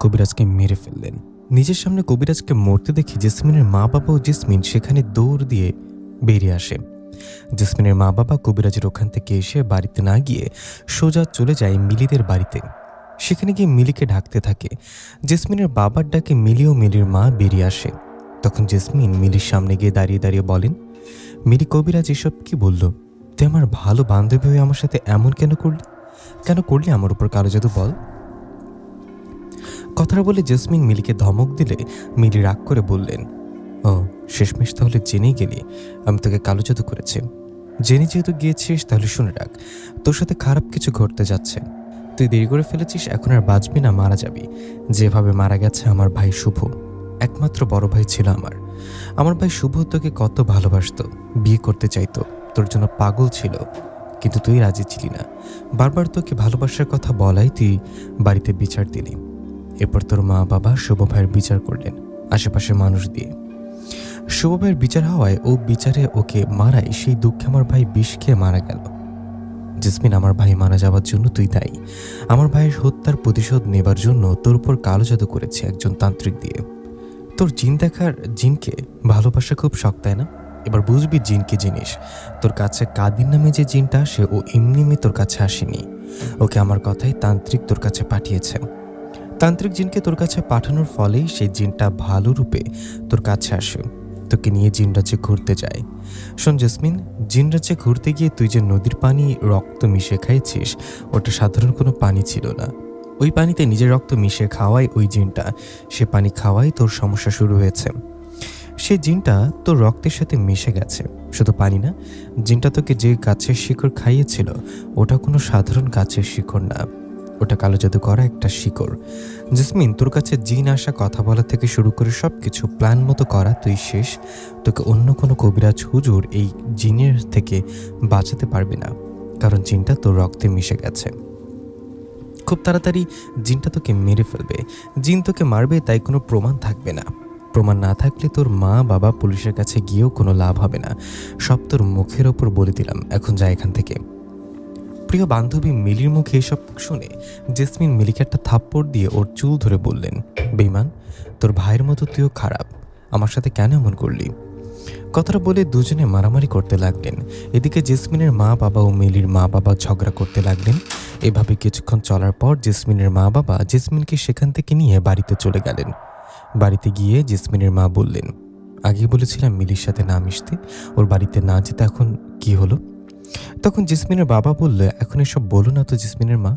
[SPEAKER 2] কবিরাজকে মেরে ফেললেন। নিজের সামনে কবিরাজকে মরতে দেখে জেসমিনের মা বাবা ও জেসমিন সেখানে দৌড় দিয়ে বেরিয়ে আসে। জেসমিনের মা বাবা কবিরাজের ওখান থেকে এসে বাড়িতে না গিয়ে সোজা চলে যায় মিলিদের বাড়িতে। সেখানে গিয়ে মিলিকে ডাকতে থাকে। জেসমিনের বাবার ডাকে মিলি ও মিলির মা বেরিয়ে আসে। তখন জেসমিন মিলির সামনে গিয়ে দাঁড়িয়ে দাঁড়িয়ে বলেন, মিলি, কবিরাজ এসব কি বলল? তুই আমার ভালো বান্ধবী হয়ে আমার সাথে এমন কেন করলি আমার উপর কালো জাদু, বল। কথাটা বলে জেসমিন মিলিকে ধমক দিলে মিলি রাগ করে বললেন, ও শেষমেশ তাহলে জেনেই গেলি আমি তোকে কালো জাদু করেছি। জেনে যেহেতু গিয়েছিস তাহলে শুনে রাখ, তোর সাথে খারাপ কিছু ঘটতে যাচ্ছে। তুই দেরি করে ফেলেছিস, এখন আর বাঁচবি না, মারা যাবি। যেভাবে মারা গেছে আমার ভাই শুভ, একমাত্র বড় ভাই ছিল আমার ভাই শুভ তোকে কত ভালোবাসতো, বিয়ে করতে চাইতো, তোর জন্য পাগল ছিল, কিন্তু তুই রাজি ছিলি না। বারবার তোকে ভালোবাসার কথা বলাই তুই বাড়িতে বিচার দিলি। এরপর তোর মা বাবা শুভ ভাইয়ের বিচার করলেন আশেপাশের মানুষ দিয়ে। শুভ ভাইয়ের বিচার হওয়ায় ও বিচারে ওকে মারায়, সেই দুঃখে আমার ভাই বিষ খেয়ে মারা গেল। জেসমিন, আমার ভাই মারা যাওয়ার জন্য তুই দায়ী। আমার ভাইয়ের হত্যার প্রতিশোধ নেবার জন্য তোর উপর কালো জাদু করেছে একজন তান্ত্রিক দিয়ে। তোর জিন দেখার জিনকে ভালোবাসা খুব শক্ত, তাই না? এবার বুঝবি জিন কি জিনিস। তোর কাছে কাদির নামে যে জিনটা আসে, ও এমনি তোর কাছে আসেনি। ওকে আমার কথাই তান্ত্রিক তোর কাছে পাঠিয়েছে। তান্ত্রিক জিনকে তোর কাছে পাঠানোর ফলেই সেই জিনটা ভালো রূপে তোর কাছে আসে, তোকে নিয়ে জিন রাজ্যে ঘুরতে যায়। শোন জেসমিন, জিন রাজ্যে ঘুরতে গিয়ে তুই যে নদীর পানি রক্ত মিশে খাইছিস, ওটা সাধারণ কোনো পানি ছিল না। ওই পানিতে নিজের রক্ত মিশে খাওয়ায় ওই জিনটা, সে পানি খাওয়াই তোর সমস্যা শুরু হয়েছে। সে জিনটা তোর রক্তের সাথে মিশে গেছে। শুধু পানি না, জিনটা তোকে যে গাছের শিকড় খাইয়েছিল ওটা কোনো সাধারণ গাছের শিকড় না, ওটা কালো জাদু করা একটা শিকড়। জেসমিন, তোর কাছে জিন আসা, কথা বলা থেকে শুরু করে সব কিছু প্ল্যান মতো করা, তুই শেষ। তোকে অন্য কোনো কবিরাজ হুজুর এই জিনের থেকে বাঁচাতে পারবে না, কারণ জিনটা তোর রক্তে মিশে গেছে। খুব তাড়াতাড়ি জিনটা তোকে মেরে ফেলবে। জিন তোকে মারবে, তাই কোনো প্রমাণ থাকবে না। প্রমাণ না থাকলে তোর মা বাবা পুলিশের কাছে গিয়েও কোনো লাভ হবে না। সব তোর মুখের ওপর বলে দিলাম, এখন যা এখান থেকে। প্রিয় বান্ধবী মিলির মুখে এসব শুনে জেসমিন মিলিকে একটা থাপ্পড় দিয়ে ওর চুল ধরে বললেন, বেঈমান, তোর ভাইয়ের মতো তুইও খারাপ, আমার সাথে কেন এমন করলি? কথাটা বলে দুজনে মারামারি করতে লাগলেন। এদিকে জেসমিনের মা বাবা ও মিলির মা বাবা ঝগড়া করতে লাগলেন। এভাবে কিছুক্ষণ চলার পর জেসমিনের মা বাবা জেসমিনকে সেখান থেকে নিয়ে বাড়িতে চলে গেলেন। বাড়িতে গিয়ে জেসমিনের মা বললেন, আগে বলেছিলাম মিলির সাথে না মিশতে, ওর বাড়িতে না যেতে, এখন কি হলো? তখন জেসমিনের বাবা বলল, এখন এসব বলো না তো জেসমিনের মা,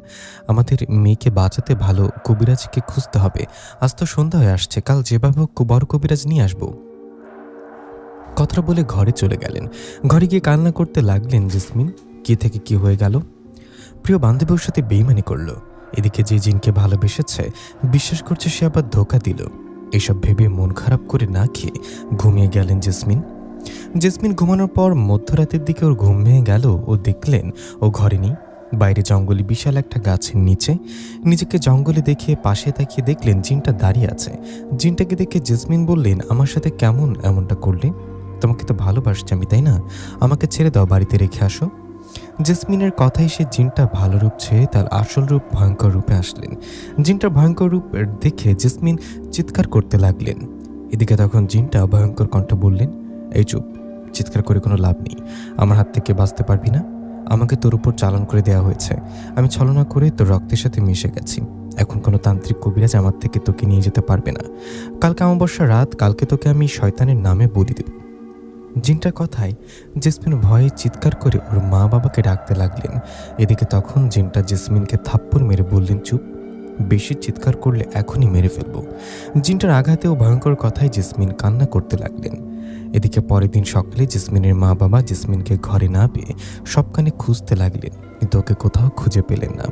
[SPEAKER 2] আমাদের মেয়েকে বাঁচাতে ভালো কবিরাজকে খুঁজতে হবে। আজ তো সন্ধ্যা হয়ে আসছে, কাল যেভাবে হোক বড় কবিরাজ নিয়ে আসবো। কথাটা বলে ঘরে চলে গেলেন। ঘরে গিয়ে কান্না করতে লাগলেন জেসমিন। কি থেকে কি হয়ে গেল? প্রিয় বান্ধবীর সাথে বেইমানি করলো। এদিকে যে জিনকে ভালোবেসেছে বিশ্বাস করছে সে আবার ধোকা দিল। এসব ভেবে মন খারাপ করে না খেয়ে ঘুমিয়ে গেলেন জেসমিন ঘুমানোর পর মধ্যরাতের দিকে ওর ঘুম ভেঙে গেল। ও দেখলেন ও ঘরে নেই, বাইরে জঙ্গলে বিশাল একটা গাছের নিচে। নিজেকে জঙ্গলে দেখে পাশে তাকিয়ে দেখলেন জিনটা দাঁড়িয়ে আছে। জিনটাকে দেখে জেসমিন বললেন, আমার সাথে কেমন এমনটা করলে? তোমাকে তো ভালোবাসছি আমি, তাই না? আমাকে ছেড়ে দাও, বাড়িতে রেখে আসো। জেসমিনের কথাই সে জিনটা ভালো রূপ ছেড়ে তার আসল রূপ ভয়ঙ্কর রূপে আসলেন। জিনটার ভয়ঙ্কর রূপ দেখে জেসমিন চিৎকার করতে লাগলেন। এদিকে তখন জিনটা ভয়ঙ্কর কণ্ঠে বললেন, এই চুপ, চিৎকার করে কোনো লাভ নেই। আমার হাত থেকে বাঁচতে পারবি না। আমাকে তোর উপর চালান করে দেওয়া হয়েছে। আমি ছলনা করে তোর রক্তের সাথে মিশে গেছি। এখন কোনো তান্ত্রিক কবিরাজ আমার থেকে তোকে নিয়ে যেতে পারবে না। কালকে অমাবস্যা রাত, কালকে তোকে আমি শয়তানের নামে বলি দেব। জিনটার কথায় জেসমিন ভয়ে চিৎকার করে ওর মা বাবাকে ডাকতে লাগলেন। এদিকে তখন জিনটা জেসমিনকে থাপ্পড় মেরে বললেন, চুপ, বেশি চিৎকার করলে এখনই মেরে ফেলবো। জিনটার আঘাতে ও ভয়ঙ্কর কথায় জেসমিন কান্না করতে লাগলেন। এদিকে পরের দিন সকালে জেসমিনের মা বাবা জেসমিনকে ঘরে না পেয়ে সবখানে খুঁজতে লাগলেন, কিন্তু ওকে কোথাও খুঁজে পেলেন না।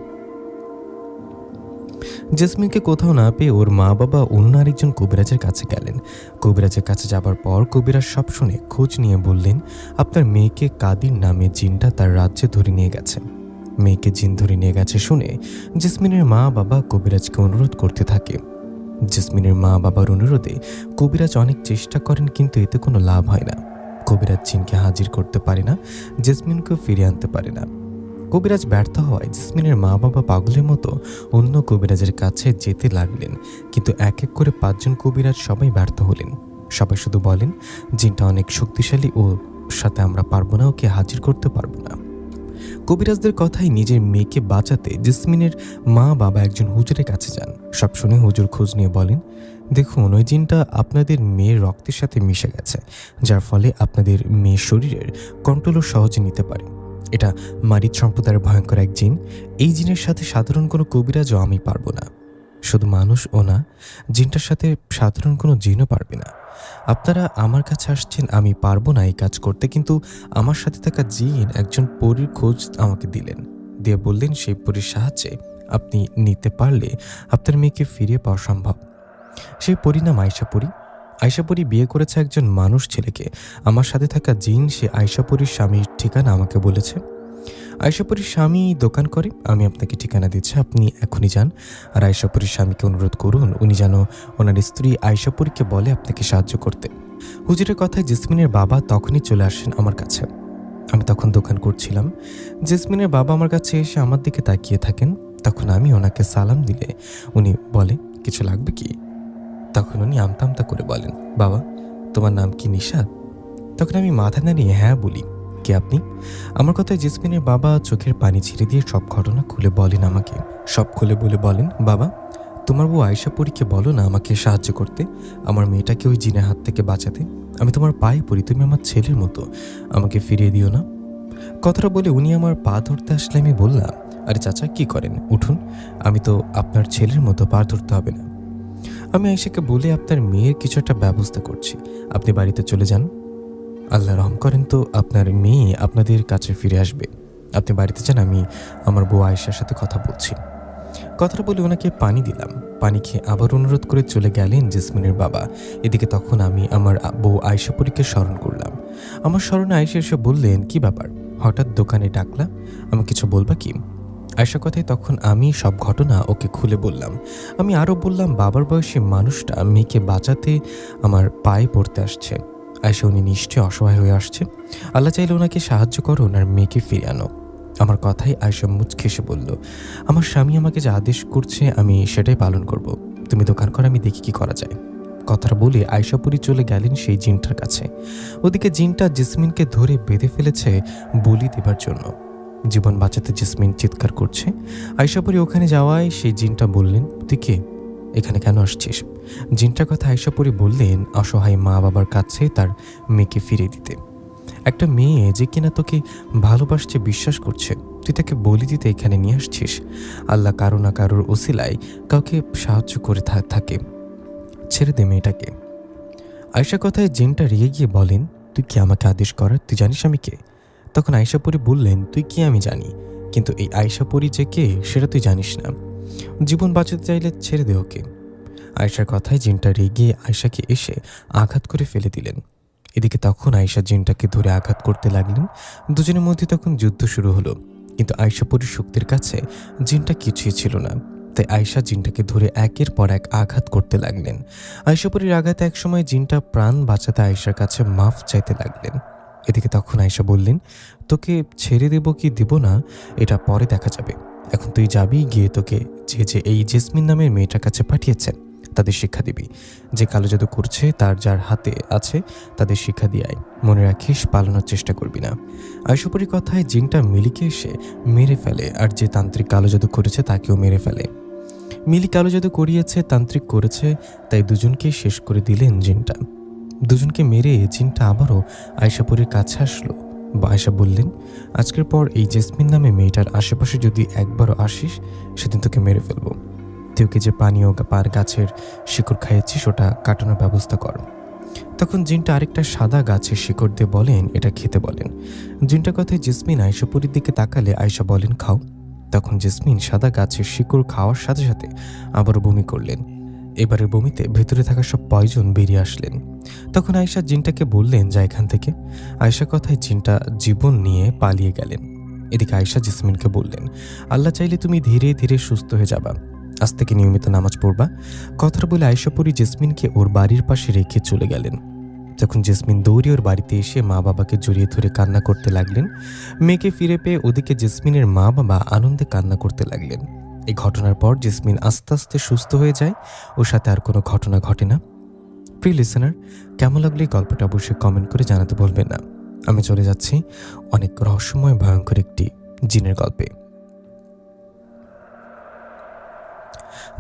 [SPEAKER 2] জেসমিনকে কোথাও না পেয়ে ওর মা বাবা অন্য আরেকজন কবিরাজের কাছে গেলেন। কবিরাজের কাছে যাবার পর কবিরাজ সব শুনে খোঁজ নিয়ে বললেন, আপনার মেয়েকে কাদির নামে জিনটা তার রাজ্যে ধরে নিয়ে গেছে। মেয়েকে জিন ধরে নিয়ে গেছে শুনে জেসমিনের মা বাবা কবিরাজকে অনুরোধ করতে থাকে। জেসমিনের মা বাবার অনুরোধে কবিরাজ অনেক চেষ্টা করেন, কিন্তু এতে কোনো লাভ হয় না। কবিরাজ জিনকে হাজির করতে পারে না, জেসমিনকেও ফিরিয়ে আনতে পারে না। কবিরাজ ব্যর্থ হওয়ায় জেসমিনের মা বাবা পাগলের মতো অন্য কবিরাজের কাছে যেতে লাগলেন, কিন্তু এক এক করে 5 জন কবিরাজ সবাই ব্যর্থ হলেন। সবাই শুধু বলেন, জিনটা অনেক শক্তিশালী, ওর সাথে আমরা পারবো না, ওকে হাজির করতে পারবো না। কবিরাজদের কথাই নিজের মেয়েকে বাঁচাতে জেসমিনের মা বাবা একজন হুজুরের কাছে যান। সব শুনে হুজুর খোঁজ নিয়ে বলেন, দেখুন, ওই জিনটা আপনাদের মেয়ের রক্তের সাথে মিশে গেছে, যার ফলে আপনাদের মেয়ের শরীরের কন্ট্রোলও সহজে নিতে পারে। এটা মারিদ সম্প্রদায়ের ভয়ঙ্কর এক জিন। এই জিনের সাথে সাধারণ কোনো কবিরাজও আমি পারবো না। শুধু মানুষ ও না, জিনটার সাথে সাধারণ কোনো জিনও পারবে না। আপনারা আমার কাছে আসছেন, আমি পারবো না এই কাজ করতে, কিন্তু আমার সাথে থাকা জিন একজন পরীর খোঁজ আমাকে দিলেন, দিয়ে বললেন সেই পরীর সাহায্যে আপনি নিতে পারলে আপনার মেয়েকে ফিরিয়ে পাওয়া সম্ভব। সেই পরী নাম আয়শাপরী। আয়শাপরী বিয়ে করেছে একজন মানুষ ছেলেকে। আমার সাথে থাকা জিন সে আয়শাপরীর স্বামীর ঠিকানা আমাকে বলেছে। আয়শাপরীর স্বামী দোকান করে, আমি আপনাকে ঠিকানা দিচ্ছি, আপনি এখনই যান। আর আয়শাপরীর স্বামীকে অনুরোধ করুন উনি যেন ওনার স্ত্রী আয়শাপরীকে বলে আপনাকে সাহায্য করতে। হুজুরের কথায় জেসমিনের বাবা তখনই চলে আসেন আমার কাছে। আমি তখন দোকান করছিলাম। জেসমিনের বাবা আমার কাছে এসে আমার দিকে তাকিয়ে থাকেন। তখন আমি ওনাকে সালাম দিলে উনি বলে, কিছু লাগবে কি? তখন উনি আমতা আমতা করে বলেন, বাবা, তোমার নাম কি নিশাদ? তখন আমি মাথা নাড়িয়ে হ্যাঁ বলি। কে আপনি? আমার কথায় জেসমিনের বাবা চোখের পানি ছেড়ে দিয়ে সব ঘটনা খুলে বলেন আমাকে। সব খুলে বলে বলেন, বাবা, তোমার বউ আয়শাপরীকে বলো না আমাকে সাহায্য করতে, আমার মেয়েটাকে ওই জিনের হাত থেকে বাঁচাতে। আমি তোমার পায়ে পড়ি, তুমি আমার ছেলের মতো, আমাকে ফিরিয়ে দিও না। কথাটা বলে উনি আমার পা ধরতে আসলে আমি বললাম, আরে চাচা, কি করেন, উঠুন, আমি তো আপনার ছেলের মতো, পা ধরতে হবে না। আমি আয়েশাকে বলে আপনার মেয়ের কিছু একটা ব্যবস্থা করছি, আপনি বাড়িতে চলে যান। আল্লাহ রহম করেন তো আপনার মেয়ে আপনাদের কাছে ফিরে আসবে। আপনি বাড়িতে যান, আমি আমার বউ আয়েশার সাথে কথা বলছি। কথাটা বলে ওনাকে পানি দিলাম। পানি খেয়ে আবার অনুরোধ করে চলে গেলেন জেসমিনের বাবা। এদিকে তখন আমি আমার বউ আয়েশাপরীকে স্মরণ করলাম। আমার স্মরণে আয়েশা এসে বললেন, কি ব্যাপার, হঠাৎ দোকানে ডাকলা, আমি কিছু বলবা কি? আয়েশার কথায় তখন আমি সব ঘটনা ওকে খুলে বললাম। আমি আরও বললাম, বাবার বয়সী মানুষটা মেয়েকে বাঁচাতে আমার পায়ে পড়তে আসছে। আয়েশা, উনি নিশ্চয়ই অসহায় হয়ে আসছে, আল্লাহ চাইলে ওনাকে সাহায্য করো, ওনার মেয়েকে ফিরে আনো। আমার কথাই আয়েশা মুচকে এসে বলল, আমার স্বামী আমাকে যে আদেশ করছে আমি সেটাই পালন করব, তুমি দোকান কর, আমি দেখি কি করা যায়। কথাটা বলে আয়শাপরী চলে গেলেন সেই জিনটার কাছে। ওদিকে জিনটা জেসমিনকে ধরে বেঁধে ফেলেছে বলি দেবার জন্য। জীবন বাঁচাতে জেসমিন চিৎকার করছে। আয়শাপরী ওখানে যাওয়ায় সেই জিনটা বললেন, তুই কে, এখানে কেন আসছিস? জিনটার কথা আয়শাপরী বললেন, অসহায় মা বাবার কাছে তার মেয়েকে ফিরিয়ে দিতে। একটা মেয়ে যে কিনা তোকে ভালোবাসছে, বিশ্বাস করছে, তুই তাকে বলি দিতে এখানে নিয়ে আসছিস। আল্লাহ কারো না কারোর ওসিলায় কাউকে সাহায্য করে থাকে, ছেড়ে দে মেয়েটাকে। আয়েশা কথায় জিনটা রেগে গিয়ে বলেন, তুই কি আমাকে আদেশ করার, তুই জানিস আমি কে? তখন আয়েশাপরী বললেন, তুই কি আমি জানি, কিন্তু এই আয়েশাপরী যে কে সেটা তুই জানিস না। জীবন বাঁচাতে চাইলে ছেড়ে দে ওকে। আয়েশার কথায় জিনটা রেগে আয়েশাকে এসে আঘাত করে ফেলে দিলেন। এদিকে তখন আয়েশা জিনটাকে ধরে আঘাত করতে লাগলেন। দুজনের মধ্যে তখন যুদ্ধ শুরু হলো, কিন্তু আয়েশাপরীর শক্তির কাছে জিনটা কিছুই ছিল না। তাই আয়েশা জিনটাকে ধরে একের পর এক আঘাত করতে লাগলেন। আয়েশাপরীর আঘাতে একসময় জিনটা প্রাণ বাঁচাতে আয়েশার কাছে মাফ চাইতে লাগলেন। এদিকে তখন আয়েশা বললেন, তোকে ছেড়ে দেব কি দেব না এটা পরে দেখা যাবে। এখন তুই যাবি, গিয়ে তোকে যে এই জেসমিন নামের মেয়েটার কাছে পাঠিয়েছেন তাদের শিক্ষা দিবি। যে কালো জাদু করছে তার যার হাতে আছে তাদের শিক্ষা দিয়ে আয়। মনে রাখিস, পালানোর চেষ্টা করবি না। আয়েশাপুরীর কথায় জিনটা মিলিকে এসে মেরে ফেলে, আর যে তান্ত্রিক কালো জাদু করেছে তাকেও মেরে ফেলে। মিলি কালো জাদু করিয়েছে, তান্ত্রিক করেছে, তাই দুজনকেই শেষ করে দিলেন জিনটা। দুজনকে মেরে জিনটা আবারও আয়েশাপুরীর কাছে আসলো। আয়েশা বললেন, আজকের পর এই জেসমিন নামে মেয়েটার আশেপাশে যদি একবারও আসিস সেদিন তোকে মেরে ফেলবো। তুই ওকে যে পানীয় পার গাছের শিকড় খাইয়েছিস ওটা কাটানোর ব্যবস্থা কর। তখন জিনটা আরেকটা সাদা গাছের শিকড় দিয়ে বলেন, এটা খেতে বলেন। জিনটার কথায় জেসমিন আয়েশাপুরীর দিকে তাকালে আয়েশা বলেন, খাও। তখন জেসমিন সাদা গাছের শিকড় খাওয়ার সাথে সাথে আবারও বমি করলেন। এবারের বমিতে ভেতরে থাকা সব পয়জন বেরিয়ে আসলেন। তখন আয়েশা জিনটাকে বললেন, যা এখান থেকে। আয়েশা কথায় জিনটা জীবন নিয়ে পালিয়ে গেলেন। এদিকে আয়েশা জেসমিনকে বললেন, আল্লাহ চাইলে তুমি ধীরে ধীরে সুস্থ হয়ে যাবা, আজ থেকে নিয়মিত নামাজ পড়বা। কথাটা বলে আয়েশাপুরী জেসমিনকে ওর বাড়ির পাশে রেখে চলে গেলেন। তখন জেসমিন দৌড়ে ওর বাড়িতে এসে মা বাবাকে জড়িয়ে ধরে কান্না করতে লাগলেন। মেয়েকে ফিরে পেয়ে ওদিকে জেসমিনের মা বাবা আনন্দে কান্না করতে লাগলেন। এই ঘটনার পর জেসমিন আস্তে আস্তে সুস্থ হয়ে যায়, ওর সাথে আর কোনো ঘটনা ঘটে না। প্রিয় লিসেনার, কেমন লাগলো এই গল্পটা অবশ্যই কমেন্ট করে জানাতে বলবেন না। আমি চলে যাচ্ছি অনেক রহস্যময় ভয়ঙ্কর একটি জিনের গল্পে।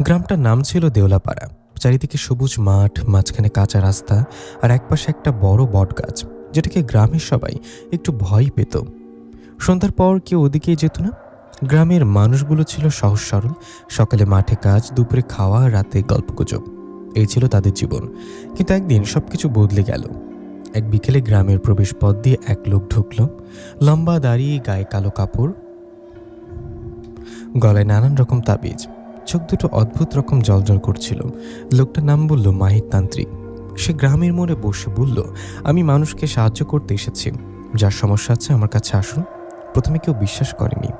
[SPEAKER 2] গ্রামটার নাম ছিল দেওলাপাড়া। চারিদিকে সবুজ মাঠ, মাঝখানে কাঁচা রাস্তা, আর একপাশে একটা বড় বট গাছ, যেটাকে গ্রামের সবাই একটু ভয় পেত। সন্ধ্যার পর কেউ ওদিকেই যেত না। গ্রামের মানুষগুলো ছিল সহজ সরল। সকালে মাঠে কাজ, দুপুরে খাওয়া, রাতে গল্পগুজব, এই ছিল তাদের জীবন। কিন্তু একদিন সবকিছু বদলে গেল। এক বিকেলে গ্রামের প্রবেশ পথ দিয়ে এক লোক ঢুকলো। লম্বা দাড়ি, গায়ে কালো কাপড়, গলায় নানান রকম তাবিজ, চোখ দুটো অদ্ভুত রকম জলজল করছিল। লোকটার নাম বলল মাহির তান্ত্রিক। সে গ্রামের মোড়ে বসে বলল, আমি মানুষকে সাহায্য করতে এসেছি, যার সমস্যা আছে আমার কাছে আসুন। প্রথমে কেউ বিশ্বাস করেনি,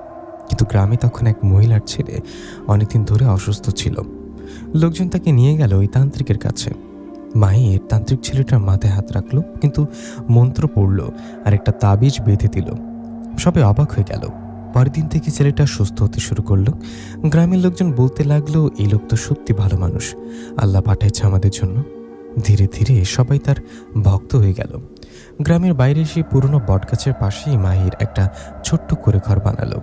[SPEAKER 2] কিন্তু গ্রামে তখন এক মহিলার ছেলে অনেকদিন ধরে অসুস্থ ছিল। লোকজন তাকে নিয়ে গেল ওই তান্ত্রিকের কাছে। মাহির তান্ত্রিক ছেলেটার মাথায় হাত রাখলো, কিন্তু মন্ত্র পড়ল আর একটা তাবিজ বেঁধে দিল। সবাই অবাক হয়ে গেল। পরের দিন থেকে ছেলেটা সুস্থ হতে শুরু করলো। গ্রামের লোকজন বলতে লাগলো, এই লোক তো সত্যি ভালো মানুষ, আল্লাহ পাঠাইছে আমাদের জন্য। ধীরে ধীরে সবাই তার ভক্ত হয়ে গেল। গ্রামের বাইরে সেই পুরনো বটগাছের পাশেই মাহির একটা ছোট্ট করে ঘর বানালো।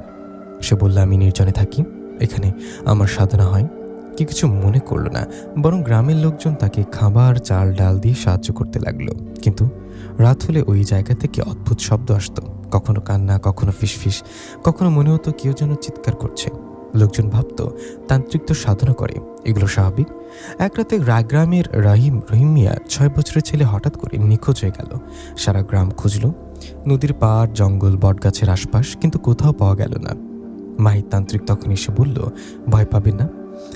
[SPEAKER 2] সে বলল, আমি নির্জনে থাকি, এখানে আমার সাধনা হয়। কিছু মনে করলো না, বরং গ্রামের লোকজন তাকে খাবার, চাল, ডাল দিয়ে সাহায্য করতে লাগলো। কিন্তু রাত হলে ওই জায়গা থেকে অদ্ভুত শব্দ আসতো, কখনো কান্না, কখনো ফিসফিস, কখনো মনে হতো কেউ যেন চিৎকার করছে। লোকজন ভাবত তান্ত্রিক তো সাধনা করে, এগুলো স্বাভাবিক। এক রাতে গ্রামের রহিম মিয়া 6 বছরের ছেলে হঠাৎ করে নিখোঁজ হয়ে গেল। সারা গ্রাম খুঁজল, নদীর পাড়, জঙ্গল, বটগাছের আশপাশ, কিন্তু কোথাও পাওয়া গেল না। মাহির তান্ত্রিক তখন এসে বলল, ভয় পাবেন না,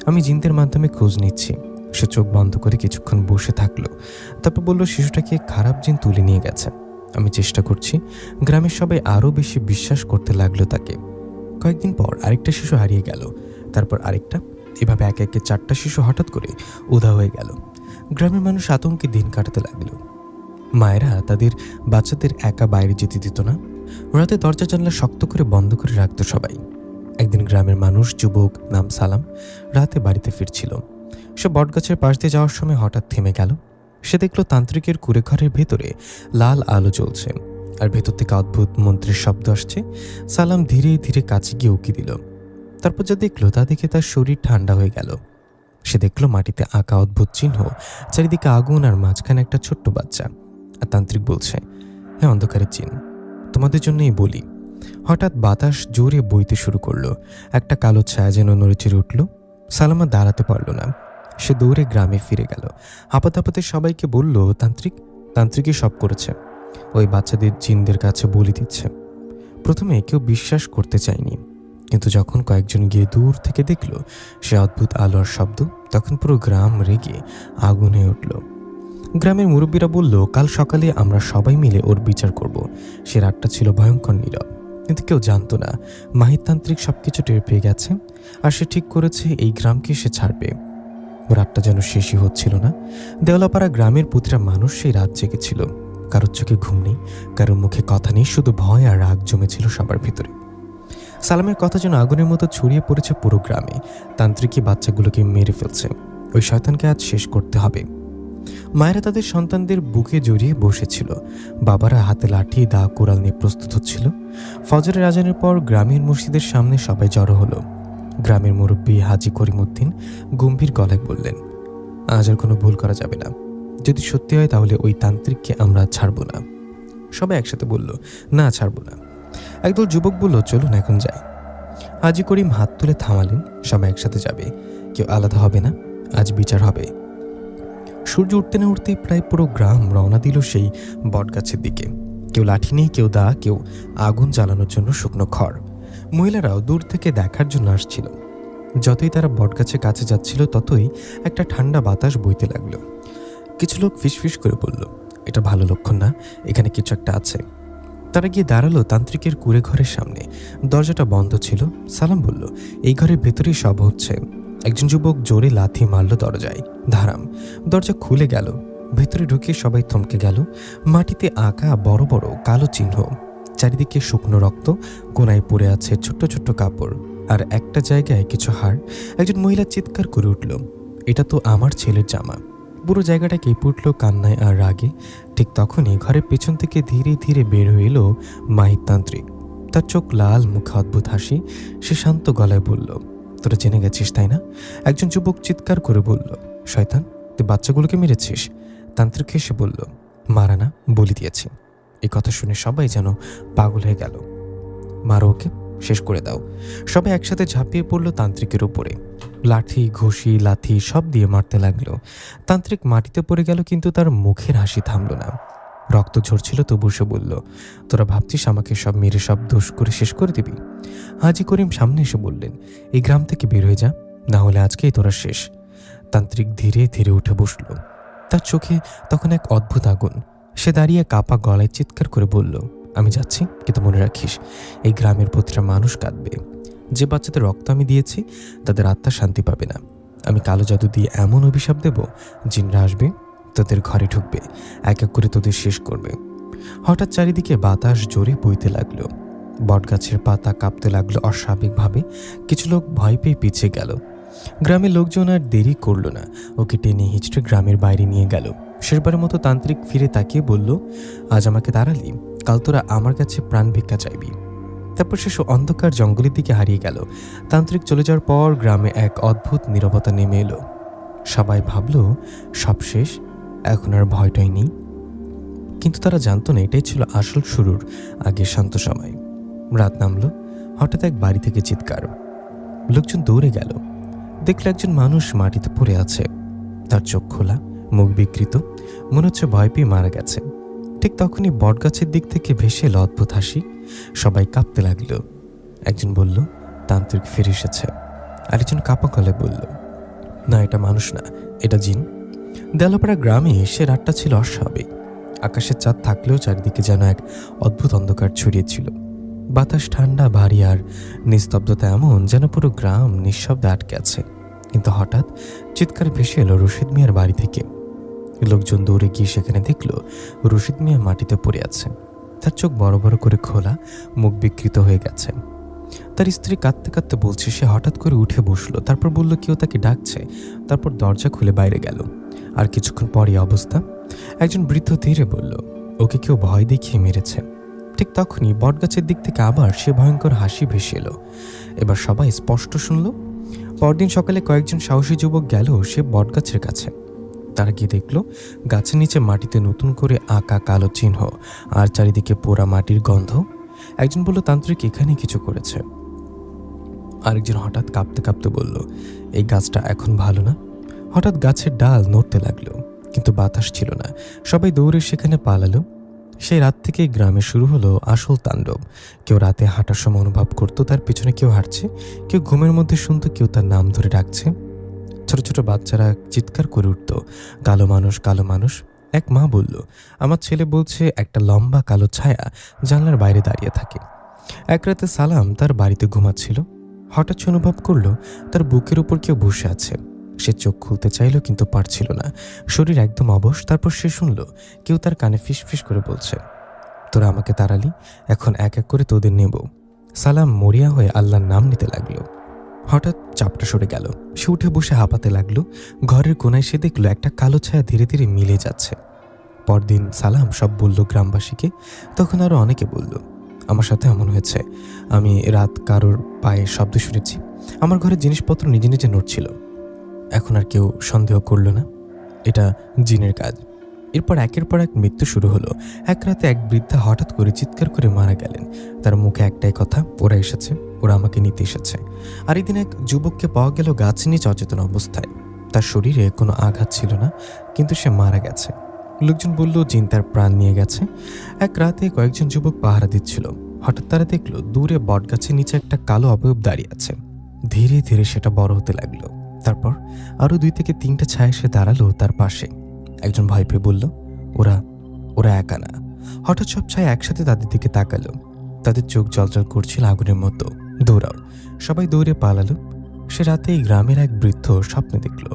[SPEAKER 2] আমি জিনদের মাধ্যমে খোঁজ নিচ্ছি। সে চোখ বন্ধ করে কিছুক্ষণ বসে থাকলো, তারপর বলল, শিশুটাকে খারাপ জিন তুলে নিয়ে গেছে, আমি চেষ্টা করছি। গ্রামের সবাই আরও বেশি বিশ্বাস করতে লাগলো তাকে। কয়েকদিন পর আরেকটা শিশু হারিয়ে গেল, তারপর আরেকটা, এভাবে একে একে 4টা শিশু হঠাৎ করে উধাও হয়ে গেল। গ্রামের মানুষ আতঙ্কে দিন কাটাতে লাগলো। মায়েরা তাদের বাচ্চাদের একা বাইরে যেতে দিত না। রাতে দরজা জানলা শক্ত করে বন্ধ করে রাখতো সবাই। একদিন গ্রামের মানুষ, যুবক নাম সালাম, রাতে বাড়িতে ফিরছিল। সে বটগাছের পাশ দিয়ে যাওয়ার সময় হঠাৎ থেমে গেল। সে দেখলো তান্ত্রিকের কুঁড়েঘরের ভেতরে লাল আলো জ্বলছে, আর ভেতর থেকে অদ্ভুত মন্ত্রের শব্দ আসছে। সালাম ধীরে ধীরে কাছে গিয়ে উকি দিল। তারপর যা দেখলো তা দেখে তার শরীর ঠান্ডা হয়ে গেল। সে দেখলো মাটিতে আঁকা অদ্ভুত চিহ্ন, চারিদিকে আগুন, আর মাঝখানে একটা ছোট্ট বাচ্চা। আর তান্ত্রিক বলছে, হ্যাঁ, অন্ধকারের চিহ্ন, তোমাদের জন্যই বলি। হঠাৎ বাতাস জোরে বইতে শুরু করলো। একটা কালো ছায়া যেন নড়েচড়ে উঠল। সালামা দাঁড়াতে পারল না। সে দৌড়ে গ্রামে ফিরে গেল। হাঁপাতে সবাইকে বলল, তান্ত্রিকই সব করেছে, ওই বাচ্চাদের জিনদের কাছে বলি দিচ্ছে। প্রথমে কেউ বিশ্বাস করতে চায়নি, কিন্তু যখন কয়েকজন গিয়ে দূর থেকে দেখল সে অদ্ভুত আলোর শব্দ, তখন পুরো গ্রাম রেগে আগুন হয়ে উঠল। গ্রামের মুরব্বীরা বলল, কাল সকালে আমরা সবাই মিলে ওর বিচার করব। সে রাতটা ছিল ভয়ঙ্কর নীরব, কিন্তু কেউ জানতো না মাহির তান্ত্রিক সবকিছু টের পেয়ে গেছে, আর সে ঠিক করেছে এই গ্রামকে সে ছাড়বে। রাতটা যেন শেষই হচ্ছিল না। দেওলাপাড়া গ্রামের প্রতিটা মানুষ সেই রাত জেগেছিল। কারোর চোখে ঘুম নেই, কারোর মুখে কথা নেই, শুধু ভয় আর রাগ জমেছিল সবার ভিতরে। সালামের কথা যেন আগুনের মতো ছড়িয়ে পড়েছে পুরো গ্রামে। তান্ত্রিকই বাচ্চাগুলোকে মেরে ফেলছে, ওই শয়তানকে আজ শেষ করতে হবে। মায়েরা তাদের সন্তানদের বুকে জড়িয়ে বসেছিল, বাবারা হাতে লাঠি দা কোরাল নিয়ে প্রস্তুত হচ্ছিল। ফজরের আজানের পর গ্রামের মসজিদের সামনে সবাই জড়ো হলো। গ্রামের মুরব্বী হাজী করিমউদ্দিন গম্ভীর গলায় বললেন, আজ আর কোনো ভুল করা যাবে না। যদি সত্যি হয় তাহলে ওই তান্ত্রিককে আমরা ছাড়ব না। সবাই একসাথে বলল, না ছাড়ব না। একদল যুবক বলল, চলুন এখন যাই। হাজী করিম হাত তুলে থামালেন, সবাই একসাথে যাবে, কেউ আলাদা হবে না, আজ বিচার হবে। সূর্য উঠতে না উঠতেই প্রায় পুরো গ্রাম রওনা দিল সেই বটগাছের দিকে। কেউ লাঠি নেই, কেউ দা, কেউ আগুন জ্বালানোর জন্য শুকনো খড়। মহিলারাও দূর থেকে দেখার জন্য আসছিল। যতই তারা বটগাছের কাছে যাচ্ছিল ততই একটা ঠান্ডা বাতাস বইতে লাগলো। কিছু লোক ফিসফিস করে বলল, এটা ভালো লক্ষণ না, এখানে কিছু একটা আছে। তারা গিয়ে দাঁড়ালো তান্ত্রিকের কুঁড়ে ঘরের সামনে। দরজাটা বন্ধ ছিল। সালাম বলল, এই ঘরের ভেতরেই সব হচ্ছে। একজন যুবক জোরে লাথি মারল দরজায়, ধারাম। দরজা খুলে গেল। ভেতরে ঢুকে সবাই থমকে গেল। মাটিতে আঁকা বড় বড় কালো চিহ্ন, চারিদিকে শুকনো রক্ত, কোনায় পড়ে আছে ছোট্ট ছোট্ট কাপড়, আর একটা জায়গায় কিছু হাড়। একজন মহিলা চিৎকার করে উঠল, এটা তো আমার ছেলের জামা। পুরো জায়গাটা কেঁপে উঠল কান্নায় আর রাগে। ঠিক তখনই ঘরের পেছন থেকে ধীরে ধীরে বের হয়ে এলো মাহির তান্ত্রিক। তার চোখ লাল, মুখে অদ্ভুত হাসি। সে শান্ত গলায় বলল, তোরা জেনে গেছিস তাই না? একজন যুবক চিৎকার করে বলল, শয়তান, তুই বাচ্চাগুলোকে মেরেছিস? তান্ত্রিক হেসে বলল, মারা না, বলি দিয়েছি। এই কথা শুনে সবাই যেন পাগল হয়ে গেল। মারো ওকে, শেষ করে দাও। সবাই একসাথে ঝাঁপিয়ে পড়ল তান্ত্রিকের উপরে। লাঠি, ঘুষি, লাথি সব দিয়ে মারতে লাগলো। তান্ত্রিক মাটিতে পড়ে গেল, কিন্তু তার মুখের হাসি থামল না। রক্ত ঝরছিল, তবু সে বলল, তোরা ভাবছিস আমাকে সব মেরে সব দোষ করে শেষ করে দিবি? হাজী করিম সামনে এসে বললেন, এই গ্রাম থেকে বের হয়ে যা, না হলে আজকেই তোরা শেষ। তান্ত্রিক ধীরে ধীরে উঠে বসল। তার চোখে তখন এক অদ্ভুত আগুন। সে দাঁড়িয়ে কাপা গলায় চিৎকার করে বলল, আমি যাচ্ছি, কিন্তু মনে রাখিস, এই গ্রামের প্রতিটা মানুষ কাঁদবে। যে বাচ্চাদের রক্ত আমি দিয়েছি তাদের আত্মা শান্তি পাবে না। আমি কালো জাদু দিয়ে এমন অভিশাপ দেব, জিনরা আসবে, তোদের ঘরে ঢুকবে, এক এক করে তোদের শেষ করবে। হঠাৎ চারিদিকে বাতাস জোরে বইতে লাগলো। বটগাছের পাতা কাঁপতে লাগলো অস্বাভাবিকভাবে। কিছু লোক ভয় পেয়ে পিছিয়ে গেল। গ্রামের লোকজন আর দেরি করল না, ওকে টেনে হিঁচড়ে গ্রামের বাইরে নিয়ে গেল। শেষবারের মতো তান্ত্রিক ফিরে তাকিয়ে বলল, আজ আমাকে তাড়ালি, কাল তোরা আমার কাছে প্রাণ ভিক্ষা চাইবি। তারপর শেষ অন্ধকার জঙ্গলের দিকে হারিয়ে গেল। তান্ত্রিক চলে যাওয়ার পর গ্রামে এক অদ্ভুত নীরবতা নেমে এলো। সবাই ভাবল সব শেষ, এখন আর ভয়টাই নেই। কিন্তু তারা জানতো না এটাই ছিল আসল শুরুর আগে শান্ত সময়। রাত নামল। হঠাৎ এক বাড়ি থেকে চিৎকার। লোকজন দৌড়ে গেল। দেখল একজন মানুষ মাটিতে পড়ে আছে। তার চোখ খোলা, মুখ বিকৃত, মনে হচ্ছে ভয় পেয়ে মারা গেছে। ঠিক তখনই বটগাছের দিক থেকে ভেসে এলো অদ্ভুত হাসি। সবাই কাঁপতে লাগলো। একজন বলল, তান্ত্রিক ফিরে এসেছে। আরেকজন কাঁপা গলায় বলল, না, এটা মানুষ না, এটা জিন। দেয়ালপাড়া গ্রামে সে রাতটা ছিল অস্বাভাবিক। আকাশের চাঁদ থাকলেও চারিদিকে যেন এক অদ্ভুত অন্ধকার ছড়িয়েছিল। বাতাস ঠান্ডা, ভারী আর নিস্তব্ধতা এমন যেন পুরো গ্রাম নিঃশব্দে আটকে আছে। কিন্তু হঠাৎ চিৎকার ভেসে এলো রশিদ মিয়ার বাড়ি থেকে। লোকজন দৌড়ে গিয়ে সেখানে দেখল রশিদ মিয়া মাটিতে পড়ে আছে। তার চোখ বড় বড় করে খোলা, মুখ বিকৃত হয়ে গেছে। তার স্ত্রী কাঁদতে কাঁদতে বলছে, সে হঠাৎ করে উঠে বসলো, তারপর বলল কেউ তাকে ডাকছে। তারপর দরজা খুলে বাইরে গেল। আর কিছুক্ষণ পরই অবস্থা। একজন বৃদ্ধ ধীরে বলল, ওকে কেউ ভয় দেখিয়ে মেরেছে। ঠিক তখনই বটগাছের দিক থেকে আবার সে ভয়ঙ্কর হাসি ভেসে এলো। এবার সবাই স্পষ্ট শুনল। পরদিন সকালে কয়েকজন সাহসী যুবক গেল সে বটগাছের কাছে। তারা গিয়ে দেখল গাছের নিচে মাটিতে নতুন করে আঁকা কালো চিহ্ন আর চারিদিকে পোড়া মাটির গন্ধ। একজন বলল, তান্ত্রিক এখানে কিছু করেছে। আরেকজন হঠাৎ কাঁপতে কাঁপতে বলল, এই গাছটা এখন ভালো না। হঠাৎ গাছের ডাল নড়তে লাগলো, কিন্তু বাতাস ছিল না। সবাই দৌড়ে সেখানে পালালো। সেই রাত থেকেই গ্রামে শুরু হলো আসল তাণ্ডব। কেউ রাতে হাঁটার সময় অনুভব করতো তার পিছনে কেউ হাঁটছে, কেউ ঘুমের মধ্যে শুনতো কেউ তার নাম ধরে ডাকছে। ছোট ছোট বাচ্চারা চিৎকার করে উঠত, কালো মানুষ, কালো মানুষ। এক মা বলল, আমার ছেলে বলছে একটা লম্বা কালো ছায়া জানলার বাইরে দাঁড়িয়ে থাকে। এক রাতে সালাম তার বাড়িতে ঘুমাচ্ছিল। হঠাৎ সে অনুভব করলো তার বুকের উপর কেউ বসে আছে। সে চোখ খুলতে চাইল কিন্তু পারছিল না, শরীর একদম অবশ। তারপর সে শুনল কেউ তার কানে ফিসফিস করে বলছে, তোরা আমাকে তাড়ালি, এখন এক এক করে তোদের নেব। সালাম মরিয়া হয়ে আল্লাহর নাম নিতে লাগলো। হঠাৎ চাপটা সরে গেল, সে উঠে বসে হাঁপাতে লাগলো। ঘরের কোনায় সে দেখলো একটা কালো ছায়া ধীরে ধীরে মিলে যাচ্ছে। পরদিন সালাম সব বলল গ্রামবাসীকে। তখন আরও অনেকে বলল, আমার সাথে এমন হয়েছে, আমি রাত কারোর পায়ে শব্দ শুনেছি, আমার ঘরের জিনিসপত্র নিজে নিজে নড়ছিল। এখন আর কেউ সন্দেহ করল না এটা জিনের কাজ। এরপর একের পর এক মৃত্যু শুরু হলো। এক রাতে এক বৃদ্ধা হঠাৎ করে চিৎকার করে মারা গেলেন। তার মুখে একটাই কথা, ওরা এসেছে, ওরা আমাকে নিতে এসেছে। আর এদিন এক যুবককে পাওয়া গেল গাছ নিচে অচেতন অবস্থায়। তার শরীরে কোনো আঘাত ছিল না, কিন্তু সে মারা গেছে। লোকজন বলল জিন তার প্রাণ নিয়ে গেছে। এক রাতে কয়েকজন যুবক পাহারা দিচ্ছিল। হঠাৎ তারা দেখলো দূরে বটগাছের নিচে একটা কালো অবয়ব দাঁড়িয়ে আছে। ধীরে ধীরে সেটা বড় হতে লাগলো। তারপর আরো 2 থেকে 3টা ছায়া এসে দাঁড়ালো তার পাশে। একজন ভয় পেয়ে বলল, ওরা ওরা একা না। হঠাৎ সব ছায়া একসাথে তাদের দিকে তাকালো। তাদের চোখ জলজল করছিল আগুনের মতো। দৌড়াও, সবাই দৌড়ে পালালো। সে রাতে এই গ্রামের এক বৃদ্ধ স্বপ্নে দেখলো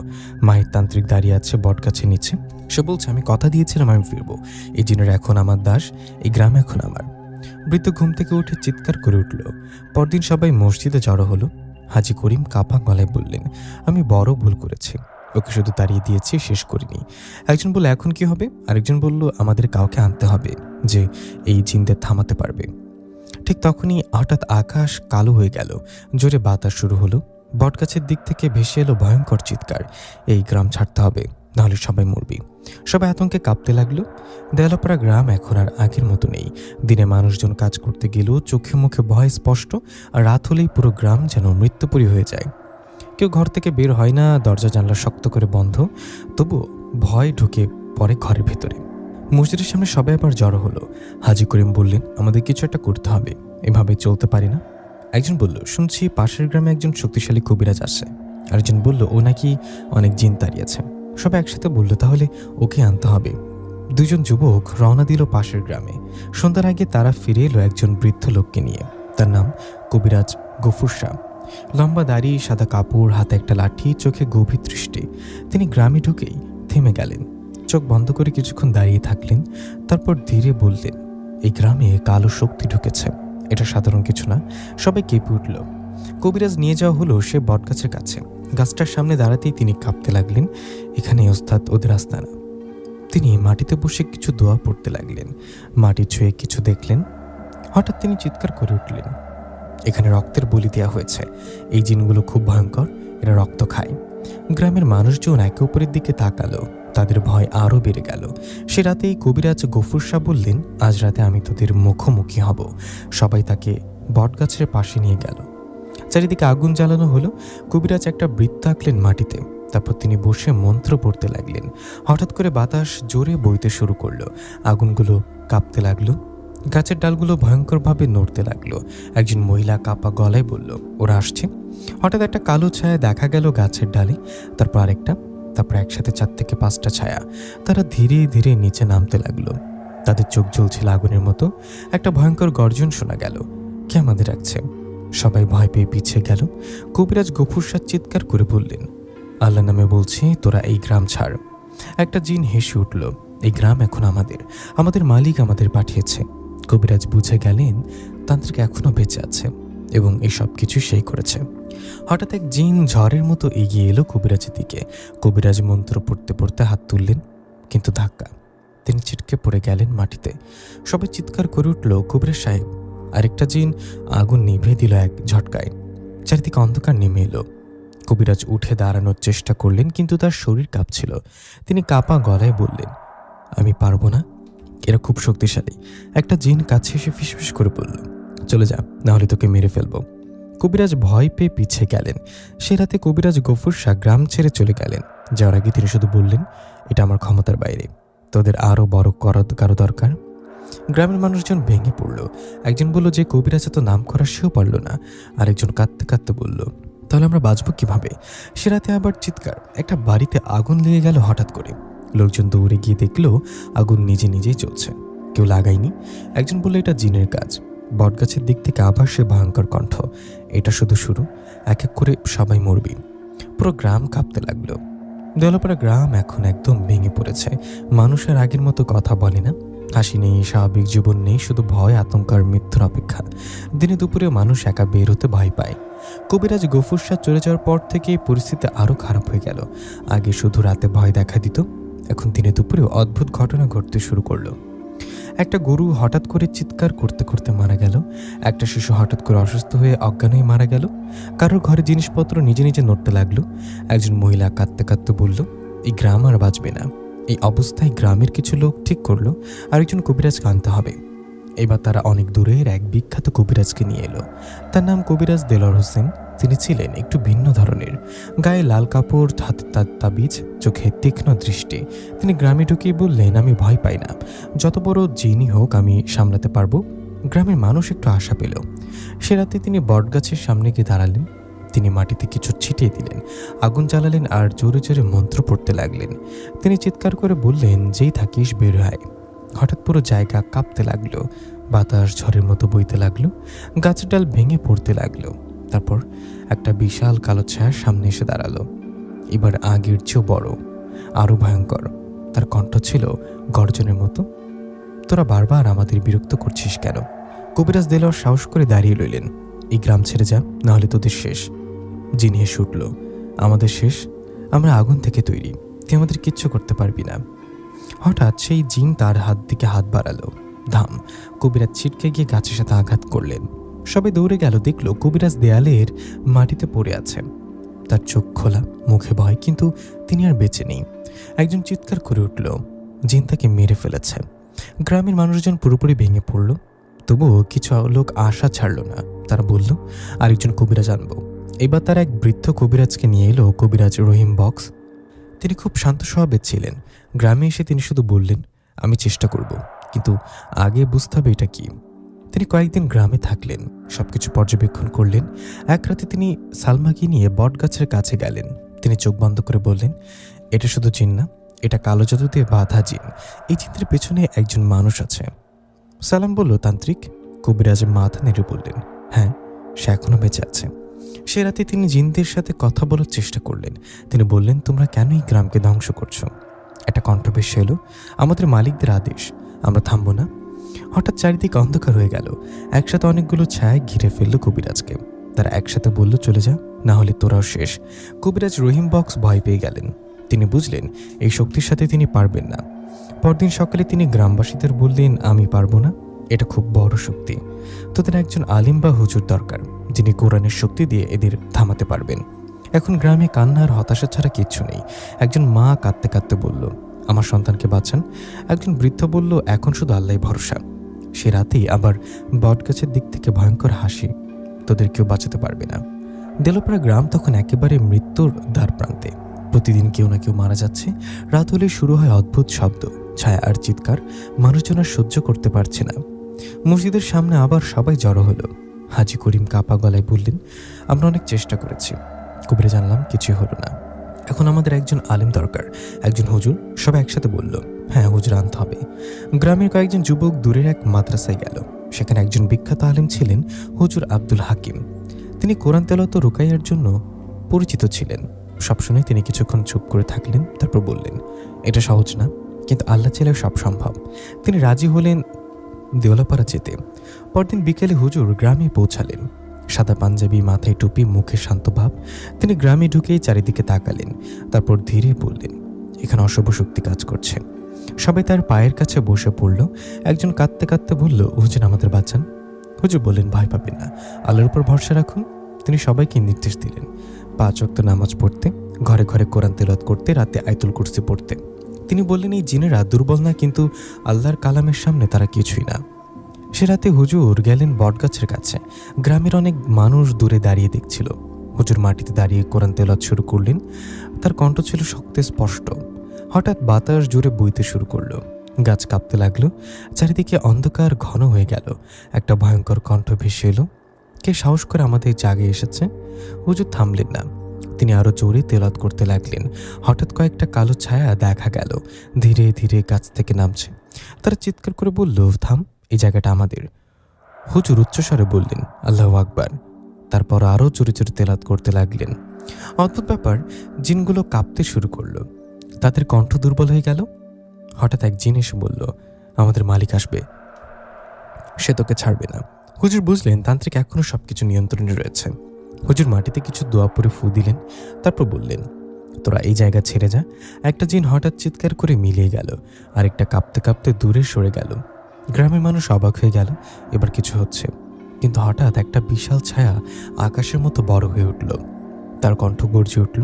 [SPEAKER 2] মাহির তান্ত্রিক দাঁড়িয়ে আছে বটগাছের নিচে। সে বলছে, আমি কথা দিয়েছিলাম আমি ফিরবো, এই জিনের এখন আমার দাস, এই গ্রাম এখন আমার। বৃদ্ধ ঘুম থেকে উঠে চিৎকার করে উঠল। পরদিন সবাই মসজিদে জড়ো হলো। হাজি করিম কাঁপা গলায় বললেন, আমি বড় ভুল করেছি, ওকে শুধু তাড়িয়ে দিয়েছি, শেষ করিনি। একজন বলল, এখন কি হবে? আরেকজন বলল, আমাদের কাউকে আনতে হবে যে এই জিনদের থামাতে পারবে। ঠিক তখনই হঠাৎ আকাশ কালো হয়ে গেল, জোরে বাতাস শুরু হলো। বটগাছের দিক থেকে ভেসে এলো ভয়ঙ্কর চিৎকার, এই গ্রাম ছাড়তে হবে, নাহলে সবাই মরবি। সবাই আতঙ্কে কাঁপতে লাগলো। দেয়ালপাড়া গ্রাম এখন আর আগের মতো নেই। দিনে মানুষজন কাজ করতে গেলেও চোখে মুখে ভয় স্পষ্ট, আর রাত হলেই পুরো গ্রাম যেন মৃত্যুপুরী হয়ে যায়। কেউ ঘর থেকে বের হয় না, দরজা জানলা শক্ত করে বন্ধ। তবুও ভয় ঢুকে পড়ে ঘরের ভেতরে। মসজিদের সামনে সবাই আবার জড়ো হলো। হাজি করিম বললেন, আমাদের কিছু একটা করতে হবে, এভাবে চলতে পারি না। একজন বলল, শুনছি পাশের গ্রামে একজন শক্তিশালী কবিরাজ আসে। আরেকজন বলল, ও নাকি অনেক জিন তাড়িয়েছে। সবাই একসাথে বলল, তাহলে ওকে আনতে হবে। 2 জন যুবক রওনা দিল পাশের গ্রামে। সন্ধ্যার আগে তারা ফিরে এলো একজন বৃদ্ধ লোককে নিয়ে। তার নাম কবিরাজ গফুর শাহ। লম্বা দাড়ি, সাদা কাপড়, হাতে একটা লাঠি, চোখে গভীর দৃষ্টি। তিনি গ্রামে ঢুকেই থেমে গেলেন, চোখ বন্ধ করে কিছুক্ষণ দাঁড়িয়ে থাকলেন। তারপর ধীরে বললেন, এই গ্রামে কালো শক্তি ঢুকেছে, এটা সাধারণ কিছু না। সবাই কেঁপে উঠল। কবিরাজ নিয়ে যাওয়া হলো সে বটগাছের কাছে। গাছটার সামনে দাঁড়াতেই তিনি কাঁপতে লাগলেন, এখানে ওস্তাদ, ওদের আস্তানা। তিনি মাটিতে বসে কিছু দোয়া পড়তে লাগলেন। মাটি ছুঁয়ে কিছু দেখলেন। হঠাৎ তিনি চিৎকার করে উঠলেন, এখানে রক্তের বলি দেওয়া হয়েছে, এই জিনগুলো খুব ভয়ঙ্কর, এরা রক্ত খায়। গ্রামের মানুষজন একে অপরের দিকে তাকালো, তাদের ভয় আরও বেড়ে গেল। সে রাতেই কবিরাজ গফুর শাহ বললেন, আজ রাতে আমি তোদের মুখোমুখি হব। সবাই তাকে বটগাছের পাশে নিয়ে গেল। চারিদিকে আগুন জ্বালানো হলো। কবিরাজ একটা বৃত্ত আঁকলেন মাটিতে। তারপর তিনি বসে মন্ত্র পড়তে লাগলেন। হঠাৎ করে বাতাস জোরে বইতে শুরু করলো। আগুনগুলো কাঁপতে লাগলো। গাছের ডালগুলো ভয়ঙ্করভাবে নড়তে লাগলো। একজন মহিলা কাঁপা গলায় বলল, ওরা আসছে। হঠাৎ একটা কালো ছায়া দেখা গেল গাছের ডালে, তারপর আরেকটা, তারপর একসাথে 4 থেকে 5টা ছায়া। তারা ধীরে ধীরে নিচে নামতে লাগলো। তাদের চোখ জ্বলছিল আগুনের মতো। একটা ভয়ঙ্কর গর্জন শোনা গেল, কে আমাদের রাখছে? সবাই ভয় পেয়ে পিছিয়ে গেল। কবিরাজ গফুর শাহ চিৎকার করে বললেন, আল্লাহ নামে বলছি, তোরা এই গ্রাম ছাড়। একটা জিন হেসে উঠল, এই গ্রাম এখন আমাদের, আমাদের মালিক আমাদের পাঠিয়েছে। কবিরাজ বুঝে গেলেন তান্ত্রিক এখনো বেঁচে আছে এবং এই সব কিছু সেই করেছে। হঠাৎ এক জিন ঝড়ের মতো এগিয়ে এলো কবিরাজের দিকে। কবিরাজ মন্ত্র পড়তে পড়তে হাত তুললেন, কিন্তু ধাক্কা, তিনি ছিটকে পড়ে গেলেন মাটিতে। সবাই চিৎকার করে উঠল, কবিরাজ সাহেব। আরেকটা জিন আগুন নিভিয়ে দিল এক ঝটকায়। চারিদিকে অন্ধকার নেমে এলো। কবিরাজ উঠে দাঁড়ানোর চেষ্টা করলেন, কিন্তু তার শরীর কাঁপছিল। তিনি কাঁপা গলায় বললেন, আমি পারবো না, এরা খুব শক্তিশালী। একটা জিন কাছে এসে ফিসফিস করে বলল, চলে যা, নাহলে তোকে মেরে ফেলবো। কবিরাজ ভয় পেয়ে পিছিয়ে গেলেন। সে রাতে কবিরাজ গফুর শাহ গ্রাম ছেড়ে চলে গেলেন। যাওয়ার আগে তিনি শুধু বললেন, এটা আমার ক্ষমতার বাইরে, তোদের আরও বড় কারো দরকার। গ্রামের মানুষজন ভেঙে পড়ল। একজন বলল, যে কবিরাজ এত নাম করা সেও পারল না। আরেকজন কাঁদতে কাঁদতে বলল, তাহলে আমরা বাঁচব কিভাবে? সে রাতে আবার চিৎকার, একটা বাড়িতে আগুন লেগে গেল হঠাৎ করে। লোকজন দৌড়ে গিয়ে দেখলো আগুন নিজে নিজেই চলছে, কেউ লাগায়নি। একজন বলল, এটা জিনের কাজ। বটগাছের দিক থেকে আবার সে ভয়ঙ্কর কণ্ঠ, এটা শুধু শুরু, এক এক করে সবাই মরবি। পুরো গ্রাম কাঁপতে লাগলো। দেওয়ালাপাড়া গ্রাম এখন একদম ভেঙে পড়েছে। মানুষের আগের মতো কথা বলে না, হাসি নেই, স্বাভাবিক জীবন নেই, শুধু ভয়, আতঙ্ক আর মৃত্যুর অপেক্ষা। দিনে দুপুরে মানুষ একা বের হতে ভয় পায়। কবিরাজ গফুর শাহ চলে যাওয়ার পর থেকে পরিস্থিতি আরও খারাপ হয়ে গেল। আগে শুধু রাতে ভয় দেখা দিত, এখন দিনে দুপুরেও অদ্ভুত ঘটনা ঘটতে শুরু করলো। একটা গরু হঠাৎ করে চিৎকার করতে করতে মারা গেল। একটা শিশু হঠাৎ করে অসুস্থ হয়ে অজ্ঞান হয়ে মারা গেল। কারোর ঘরে জিনিসপত্র নিজে নিজে নড়তে লাগলো। একজন মহিলা কাঁদতে কাঁদতে বলল, এই গ্রাম আর বাঁচবে না। এই অবস্থায় গ্রামের কিছু লোক ঠিক করলো আরেকজন কবিরাজকে আনতে হবে। এবার তারা অনেক দূরের এক বিখ্যাত কবিরাজকে নিয়ে এলো। তার নাম কবিরাজ দেলোয়ার হোসেন। তিনি ছিলেন একটু ভিন্ন ধরনের। গায়ে লাল কাপড়, হাতে তাবিজ, চোখে তীক্ষ্ণ দৃষ্টি। তিনি গ্রামে ঢুকিয়ে বললেন, আমি ভয় পাই না, যত বড় জিনই হোক আমি সামলাতে পারবো। গ্রামের মানুষ একটু আশা পেল। সে রাতে তিনি বটগাছের সামনে গিয়ে দাঁড়ালেন। তিনি মাটিতে কিছু ছিটিয়ে দিলেন, আগুন জ্বালালেন আর জোরে জোরে মন্ত্র পড়তে লাগলেন। তিনি চিৎকার করে বললেন, যেই থাকিস বের হয়। হঠাৎ পুরো জায়গা কাঁপতে লাগলো, বাতাস ঝড়ের মতো বইতে লাগলো, গাছের ডাল ভেঙে পড়তে লাগলো। তারপর একটা বিশাল কালো ছায়া সামনে এসে দাঁড়ালো। এবার আগের চেয়েও বড়, আরো ভয়ঙ্কর। তার কণ্ঠ ছিল গর্জনের মতো, তোরা বারবার আমাদের বিরক্ত করছিস কেন? কবিরাজ দেলোয়ার সাহস করে দাঁড়িয়ে রইলেন। এই গ্রাম ছেড়ে যা, নাহলে তোদের শেষ। জিন হেসে উঠল, আমাদের শেষ? আমরা আগুন থেকে তৈরি, তুই আমাদের কিচ্ছু করতে পারবি না। হঠাৎ সেই জিন তার হাত দিকে হাত বাড়ালো। ধাম! কবিরাজ ছিটকে গিয়ে গাছের সাথে আঘাত করলেন। সবাই দৌড়ে গেল, দেখল কবিরাজ দেয়ালের মাটিতে পড়ে আছে। তার চোখ খোলা, মুখে ভয়, কিন্তু তিনি আর বেঁচে নেই। একজন চিৎকার করে উঠল, জিন তাকে মেরে ফেলেছে। গ্রামের মানুষজন পুরোপুরি ভেঙে পড়ল। তবুও কিছু লোক আশা ছাড়ল না। তারা বলল, আরেকজন কবিরাজ আনবো। এবার তারা এক বৃদ্ধ কবিরাজকে নিয়ে এলো, কবিরাজ রহিম বক্স। তিনি খুব শান্ত স্বভাবের ছিলেন। গ্রামে এসে তিনি শুধু বললেন, আমি চেষ্টা করব, কিন্তু আগে বুঝতে হবে এটা কি। তিনি কয়েকদিন গ্রামে থাকলেন, সবকিছু পর্যবেক্ষণ করলেন। এক রাতে তিনি সালমাকে নিয়ে বটগাছের কাছে গেলেন। তিনি চোখ বন্ধ করে বললেন, এটা শুধু জিন না, এটা কালো জাদু দিয়ে বাঁধা জিন। এই চিত্রের পেছনে একজন মানুষ আছে। সালাম বলল, তান্ত্রিক? কবিরাজের মাথা নেড়ে বললেন, হ্যাঁ, সে এখনো বেঁচে আছে। সে রাতে তিনি জিনদের সাথে কথা বলার চেষ্টা করলেন। তিনি বললেন, তোমরা কেন এই গ্রামকে ধ্বংস করছো? একটা কণ্ঠ ভেসে এলো, আমাদের মালিকদের আদেশ, আমরা থামবো না। হঠাৎ চারিদিকে অন্ধকার হয়ে গেল। একসাথে অনেকগুলো ছায়া ঘিরে ফেললো কবিরাজকে। তারা একসাথে বলল, চলে যা, না হলে তোরাও শেষ। কবিরাজ রহিম বক্স ভয় পেয়ে গেলেন। তিনি বুঝলেন এই শক্তির সাথে তিনি পারবেন না। পরদিন সকালে তিনি গ্রামবাসীদের বললেন, আমি পারবো না, এটা খুব বড় শক্তি। তোদের একজন আলিম বা হুজুর দরকার, যিনি কোরআনের শক্তি দিয়ে এদের থামাতে পারবেন। এখন গ্রামে কান্না আর হতাশা ছাড়া কিচ্ছু নেই। একজন মা কাঁদতে কাঁদতে বলল, আমার সন্তানকে বাঁচান। একজন বৃদ্ধ বলল, এখন শুধু আল্লাহই ভরসা। সে রাতেই আবার বটগাছের দিক থেকে ভয়ঙ্কর হাসি, তোদের কেউ বাঁচাতে পারবে না। দেলোপাড়া গ্রাম তখন একেবারে মৃত্যুর দ্বার প্রান্তে। প্রতিদিন কেউ না কেউ মারা যাচ্ছে। রাত হলে শুরু হয় অদ্ভুত শব্দ, ছায়া আর চিৎকার। মানুষজন আর সহ্য করতে পারছে না। মসজিদের সামনে আবার সবাই জড়ো হলো। হাজি করিম কাপা গলায় বললেন, আমরা অনেক চেষ্টা করেছি, কবিরে জানলাম কিছুই হলো না। এখন আমাদের একজন আলেম দরকার, একজন হুজুর। সবাই একসাথে বলল, হ্যাঁ, হুজুর আনতে হবে। গ্রামের কয়েকজন যুবক দূরের এক মাদ্রাসায় গেল। সেখানে একজন বিখ্যাত আলেম ছিলেন, হুজুর আব্দুল হাকিম। তিনি কোরআন তেলাওয়াত ও রুকাইয়ার জন্য পরিচিত ছিলেন। সব শুনে তিনি কিছুক্ষণ চুপ করে থাকলেন, তারপর বললেন, এটা সহজ না, কিন্তু আল্লাহ চাইলে সব সম্ভব। তিনি রাজি হলেন দেওয়ালাপাড়া যেতে। পরদিন বিকেলে হুজুর গ্রামে পৌঁছালেন। সাদা পাঞ্জাবি, মাথায় টুপি, মুখে শান্ত ভাব। তিনি গ্রামে ঢুকেই চারিদিকে তাকালেন, তারপর ধীরে বললেন, এখানে অশুভ শক্তি কাজ করছে। সবাই তার পায়ের কাছে বসে পড়ল। একজন কাঁদতে কাঁদতে বলল, হুজুর আমাদের বাঁচান। হুজুর বললেন, ভয় পাবেন না, আল্লাহর উপর ভরসা রাখুন। তিনি সবাইকে নির্দেশ দিলেন 5 ওয়াক্ত নামাজ পড়তে, ঘরে ঘরে কোরআন তেলাওয়াত করতে, রাতে আয়াতুল কুরসি পড়তে। তিনি বললেন, এই জিনেরা দুর্বল না, কিন্তু আল্লাহর কালামের সামনে তারা কিছুই না। সে রাতে হুজুর গেলেন বটগাছের কাছে। গ্রামের অনেক মানুষ দূরে দাঁড়িয়ে দেখছিল। হুজুর মাটিতে দাঁড়িয়ে কোরআন তেলাওয়াত শুরু করলেন। তার কণ্ঠ ছিল শক্তি স্পষ্ট। হঠাৎ বাতাস জুড়ে বইতে শুরু করলো, গাছ কাঁপতে লাগলো, চারিদিকে অন্ধকার ঘন হয়ে গেল। একটা ভয়ঙ্কর কণ্ঠ ভেসে এলো, কে সাহস করে আমাদের জাগে এসেছে? হুজুর থামলেন না, তিনি আরো জোরে তেলাওয়াত করতে লাগলেন। হঠাৎ কয়েকটা কালো ছায়া দেখা গেল, ধীরে ধীরে গাছ থেকে নামছে। তারা চিৎকার করে বলল, থাম, এই জায়গাটা আমাদের। হুজুর উচ্চস্বরে বললেন, আল্লাহু আকবার। তারপর আরো জোরে জোরে তেলাওয়াত করতে লাগলেন। অদ্ভুত ব্যাপার, জিনগুলো কাঁপতে শুরু করলো, তাদের কণ্ঠ দুর্বল হয়ে গেল। হঠাৎ এক জিন এসে বলল, আমাদের মালিক আসবে, সে তোকে ছাড়বে না। হুজুর বুঝলেন তান্ত্রিক এখনো সবকিছু নিয়ন্ত্রণে রয়েছে। হুজুর মাটিতে কিছু দোয়া পরে ফু দিলেন, তারপর বললেন, তোরা এই জায়গা ছেড়ে যা। একটা জিন হঠাৎ চিৎকার করে মিলিয়ে গেল, আরেকটা কাঁপতে কাঁপতে দূরে সরে গেল। গ্রামের মানুষ অবাক হয়ে গেল, এবার কিছু হচ্ছে। কিন্তু হঠাৎ একটা বিশাল ছায়া আকাশের মতো বড় হয়ে উঠল। তার কণ্ঠ গর্জে উঠল,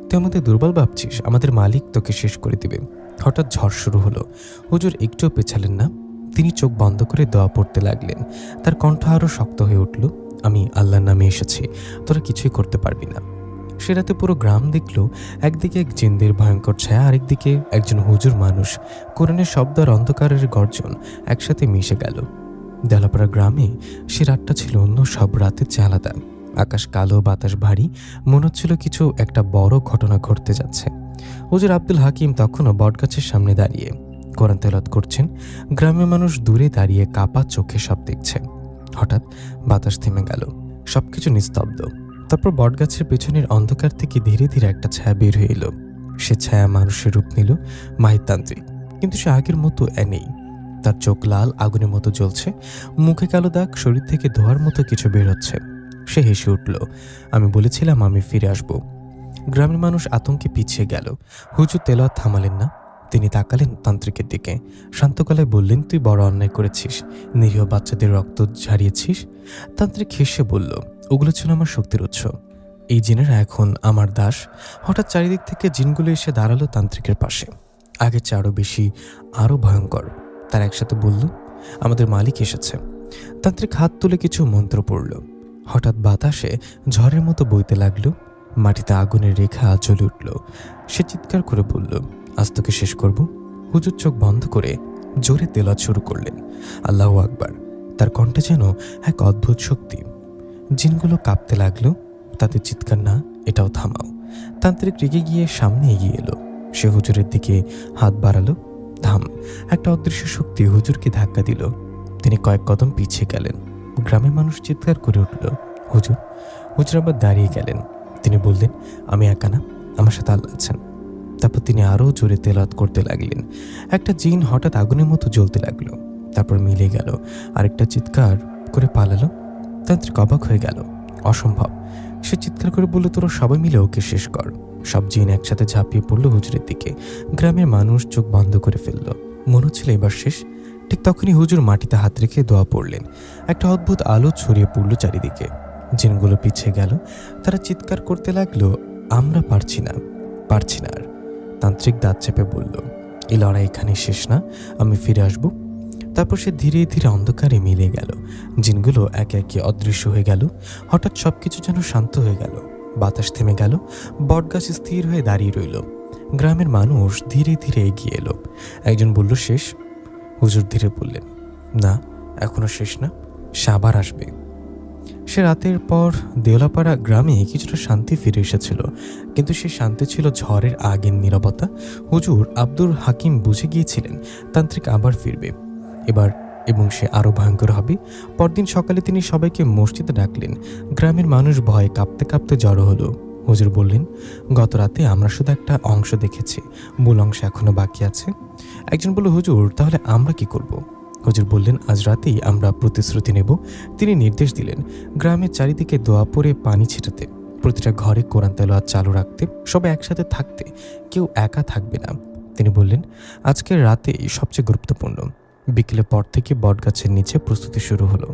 [SPEAKER 2] তুই আমাদের দুর্বল ভাবছিস? আমাদের মালিক তোকে শেষ করে দিবে। হঠাৎ ঝড় শুরু হলো। হুজুর একটুও পেছালেন না, তিনি চোখ বন্ধ করে দোয়া পড়তে লাগলেন। তার কণ্ঠ আরও শক্ত হয়ে উঠল, আমি আল্লাহর নামে এসেছি, তোরা কিছুই করতে পারবি না। সে রাতে পুরো গ্রাম দেখল, একদিকে এক জিনদের ভয়ঙ্কর ছায়া, আরেকদিকে একজন হুজুর মানুষ। কোরআনের শব্দ আর অন্ধকারের গর্জন একসাথে মিশে গেল। দেলাপাড়া গ্রামে সে রাতটা ছিল অন্য সব রাতের চেয়ে আলাদা। আকাশ কালো, বাতাস ভারী, মনে হচ্ছিল কিছু একটা বড় ঘটনা ঘটতে যাচ্ছে। হুজুর আব্দুল হাকিম তখনও বটগাছের সামনে দাঁড়িয়ে কোরআন তেলাওয়াত করছেন। গ্রামের মানুষ দূরে দাঁড়িয়ে কাপা চোখে সব দেখছে। হঠাৎ বাতাস থেমে গেল, সবকিছু নিস্তব্ধ। তারপর বটগাছের পেছনের অন্ধকার থেকে ধীরে ধীরে একটা ছায়া বের হয়ে এলো। সে ছায়া মানুষের রূপ নিল, মাহিরতান্ত্রিক। কিন্তু সে আগের মতো নেই। তার চোখ লাল আগুনের মতো জ্বলছে, মুখে কালো দাগ, শরীর থেকে ধোয়ার মতো কিছু বের হচ্ছে। সে হেসে উঠল, আমি বলেছিলাম আমি ফিরে আসব। গ্রামের মানুষ আতঙ্কে পিছিয়ে গেল। হুজুর তেলাওয়াত থামালেন না, তিনি তাকালেন তান্ত্রিকের দিকে, শান্ত গলায় বললেন, তুই বড় অন্যায় করেছিস, নিরীহ বাচ্চাদের রক্ত ঝারিয়েছিস। তান্ত্রিক হেসে বলল, ওগুলো ছিল আমার শক্তির উৎস, এই জিনেরা এখন আমার দাস। হঠাৎ চারিদিক থেকে জিনগুলো এসে দাঁড়ালো তান্ত্রিকের পাশে, আগের চেয়ে আরও বেশি, আরও ভয়ঙ্কর। তারা একসাথে বলল, আমাদের মালিক এসেছে। তান্ত্রিক হাত তুলে কিছু মন্ত্র পড়ল। হঠাৎ বাতাসে ঝড়ের মতো বইতে লাগলো, মাটিতে আগুনের রেখা জ্বলে উঠল। সে চিৎকার করে বলল, আজ তোকে শেষ করব। হুজুর চোখ বন্ধ করে জোরে তেলাওয়াত শুরু করলেন, আল্লাহু আকবার। তার কণ্ঠে যেন এক অদ্ভুত শক্তি। জিনগুলো কাঁপতে লাগলো, তাদের চিৎকার না, এটাও থামাও। তান্ত্রিক রেগে গিয়ে সামনে এগিয়ে এলো। সে হুজুরের দিকে হাত বাড়ালো, ধাম। একটা অদৃশ্য শক্তি হুজুরকে ধাক্কা দিল। তিনি কয়েক কদম পিছিয়ে গেলেন। গ্রামের মানুষ চিৎকার করে উঠল, হুজুর। হুজুর আবার দাঁড়িয়ে গেলেন। তিনি বললেন, আমি একা না, আমার সাথে আল্লাহ আছেন। তারপর তিনি আরও জোরে তেলাওয়াত করতে লাগলেন। একটা জিন হঠাৎ আগুনের মতো জ্বলতে লাগলো, তারপর মিলে গেল, আরেকটা চিৎকার করে পালালো। তান্ত্রিক অবাক হয়ে গেল, অসম্ভব। সে চিৎকার করে বলল, তোরা সবাই মিলে ওকে শেষ কর। সব জিন একসাথে ঝাঁপিয়ে পড়লো হুজুরের দিকে। গ্রামের মানুষ চোখ বন্ধ করে ফেলল, মনে হচ্ছিল এবার শেষ। ঠিক তখনই হুজুর মাটিতে হাত রেখে দোয়া পড়লেন। একটা অদ্ভুত আলো ছড়িয়ে পড়ল চারিদিকে। জিনগুলো পিছিয়ে গেল, তারা চিৎকার করতে লাগলো, আমরা পারছি না, পারছি না আর। তান্ত্রিক দাঁত চেপে বলল, এই লড়াই এখানে শেষ না, আমি ফিরে আসব। তারপর সে ধীরে ধীরে অন্ধকারে মিলে গেল। জিনগুলো একে একে অদৃশ্য হয়ে গেল। হঠাৎ সবকিছু যেন শান্ত হয়ে গেল, বাতাস থেমে গেল, বটগাছ স্থির হয়ে দাঁড়িয়ে রইল। গ্রামের মানুষ ধীরে ধীরে এগিয়ে এলো। একজন বলল, শেষ। হুজুর ধীরে বললেন, না, এখনো শেষ না, সে আবার আসবে। সে রাতের পর দেওলাপাড়া গ্রামে কিছুটা শান্তি ফিরে এসেছিল, কিন্তু সে শান্তি ছিল ঝড়ের আগের নীরবতা। হুজুর আব্দুল হাকিম বুঝে গিয়েছিলেন তান্ত্রিক আবার ফিরবে এবার, এবং সে আরও ভয়ঙ্কর হবে। পরদিন সকালে তিনি সবাইকে মসজিদে ডাকলেন। গ্রামের মানুষ ভয়ে কাঁপতে কাঁপতে জড়ো হলো। হুজুর বললেন, গত রাতে আমরা শুধু একটা অংশ দেখেছি, মূল অংশ এখনো বাকি আছে। একজন বলল, হুজুর তাহলে আমরা কি করব? হুজুর বললেন, আজ রাতেই আমরা প্রতিশ্রুতি নেব। তিনি নির্দেশ দিলেন গ্রামের চারিদিকে দোয়া পড়ে পানি ছিটাতে, প্রতিটা ঘরে কোরআন তেলাওয়াত চালু রাখতে, সবাই একসাথে থাকতে, কেউ একা থাকবে না। তিনি বললেন, আজকের রাতেই সবচেয়ে গুরুত্বপূর্ণ। বিকেলের পর থেকে বটগাছের নিচে প্রস্তুতি শুরু হলো।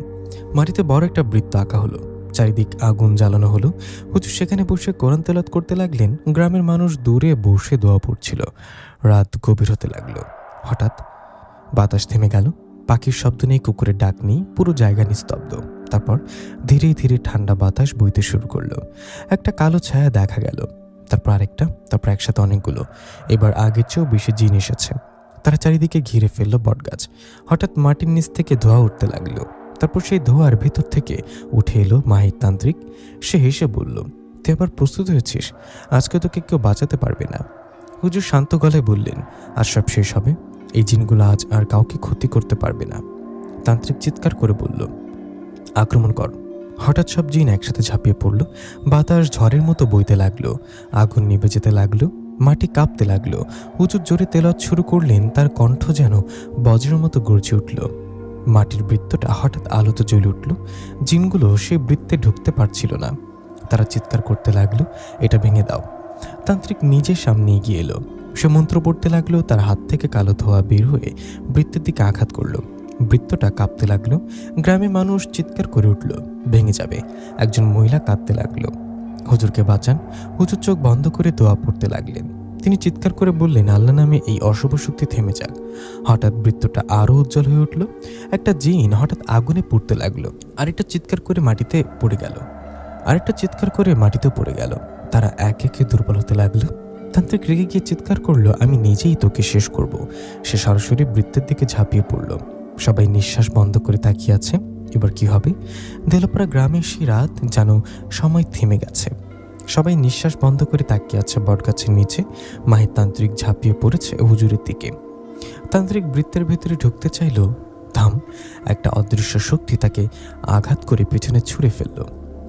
[SPEAKER 2] মাটিতে বড় একটা বৃত্ত আঁকা হলো, চারিদিক আগুন জ্বালানো হলো। হুজুর সেখানে বসে কোরআন তেলাওয়াত করতে লাগলেন। গ্রামের মানুষ দূরে বসে দোয়া পড়ছিল। রাত গভীর হতে লাগলো। হঠাৎ বাতাস থেমে গেল, পাখির শব্দ নেই, কুকুরের ডাক নেই, পুরো জায়গা নিস্তব্ধ। তারপর ধীরে ধীরে ঠান্ডা বাতাস বইতে শুরু করলো। একটা কালো ছায়া দেখা গেল, তারপর আরেকটা, তারপর একসাথে অনেকগুলো। এবার আগের চেয়েও বেশি জিন এসেছে। তারা চারিদিকে ঘিরে ফেললো বটগাছ। হঠাৎ মাটির নিচ থেকে ধোঁয়া উঠতে লাগলো। তারপর সেই ধোঁয়ার ভেতর থেকে উঠে এলো মাহিরতান্ত্রিক। সে হেসে বলল, তুই আবার প্রস্তুত হয়েছিস? আজকে তোকে কেউ বাঁচাতে পারবে না। হুজুর শান্ত গলায় বললেন, আজ সব শেষ হবে, এই জিনগুলো আজ আর কাউকে ক্ষতি করতে পারবে না। তান্ত্রিক চিৎকার করে বলল, আক্রমণ কর। হঠাৎ সব জিন একসাথে ঝাঁপিয়ে পড়ল। বাতাস ঝড়ের মতো বইতে লাগলো, আগুন নিভে যেতে লাগলো, মাটি কাঁপতে লাগলো। হুজুর জোরে তেলাওয়াত শুরু করলেন, তার কণ্ঠ যেন বজ্রের মতো গর্জে উঠল। মাটির বৃত্তটা হঠাৎ আলোতে জ্বলে উঠল। জিনগুলো সেই বৃত্তে ঢুকতে পারছিল না। তারা চিৎকার করতে লাগলো, এটা ভেঙে দাও। তান্ত্রিক নিজের সামনে এগিয়ে এলো। সে মন্ত্র পড়তে লাগলো। তার হাত থেকে কালো ধোঁয়া বের হয়ে বৃত্তের দিকে আঘাত করলো। বৃত্তটা কাঁপতে লাগলো। গ্রামে মানুষ চিৎকার করে উঠল, ভেঙে যাবে। একজন মহিলা কাঁদতে লাগলো, হুজুরকে বাঁচান। হুজুর চোখ বন্ধ করে দোয়া পড়তে লাগলেন। তিনি চিৎকার করে বললেন, আল্লাহ নামে এই অশুভ শক্তি থেমে যাক। হঠাৎ বৃত্তটা আরো উজ্জ্বল হয়ে উঠল। একটা জিন হঠাৎ আগুনে পুড়তে লাগলো। আরেকটা চিৎকার করে মাটিতে পড়ে গেল। আরেকটা চিৎকার করে মাটিতে পড়ে গেল। তারা এক একে দুর্বল হতে লাগলো। তান্ত্রিক রেগে গিয়ে চিৎকার করলো, আমি নিজেই তোকে শেষ করব। সে সরাসরি বৃত্তের দিকে ঝাঁপিয়ে পড়ল। সবাই নিঃশ্বাস বন্ধ করে তাকিয়ে আছে। এবার কি হবে? দেলোপাড়া গ্রামের সেই রাত যেন সময় থেমে গেছে। সবাই নিঃশ্বাস বন্ধ করে তাকিয়ে আছে বটগাছের নিচে। মাহির তান্ত্রিক ঝাঁপিয়ে পড়েছে হুজুরের দিকে। তান্ত্রিক বৃত্তের ভেতরে ঢুকতে চাইল। থাম! একটা অদৃশ্য শক্তি তাকে আঘাত করে পেছনে ছুঁড়ে ফেলল।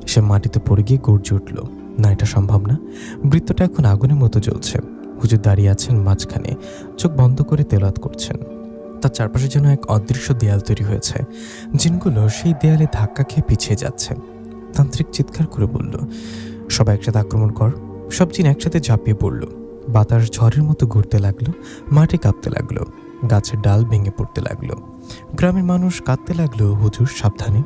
[SPEAKER 2] সে মাটিতে পড়ে গিয়ে গর্জে উঠল, না, এটা সম্ভব না। বৃত্তটা এখন আগুনের মতো জ্বলছে। হুজুর দাঁড়িয়ে আছেন মাঝখানে, চোখ বন্ধ করে তেলাওয়াত করছেন। তার চারপাশে যেন এক অদৃশ্য দেয়াল তৈরি হয়েছে। জিনগুলো সেই দেয়ালে ধাক্কা খেয়ে পিছিয়ে যাচ্ছে। তান্ত্রিক চিৎকার করে বলল, সবাই একসাথে আক্রমণ কর। সব জিন একসাথে ঝাঁপিয়ে পড়ল। বাতাস ঝড়ের মতো ঘুরতে লাগলো, মাটি কাঁপতে লাগলো, গাছের ডাল ভেঙে পড়তে লাগলো। গ্রামের মানুষ কাঁদতে লাগলো, হুজুর সাবধানে।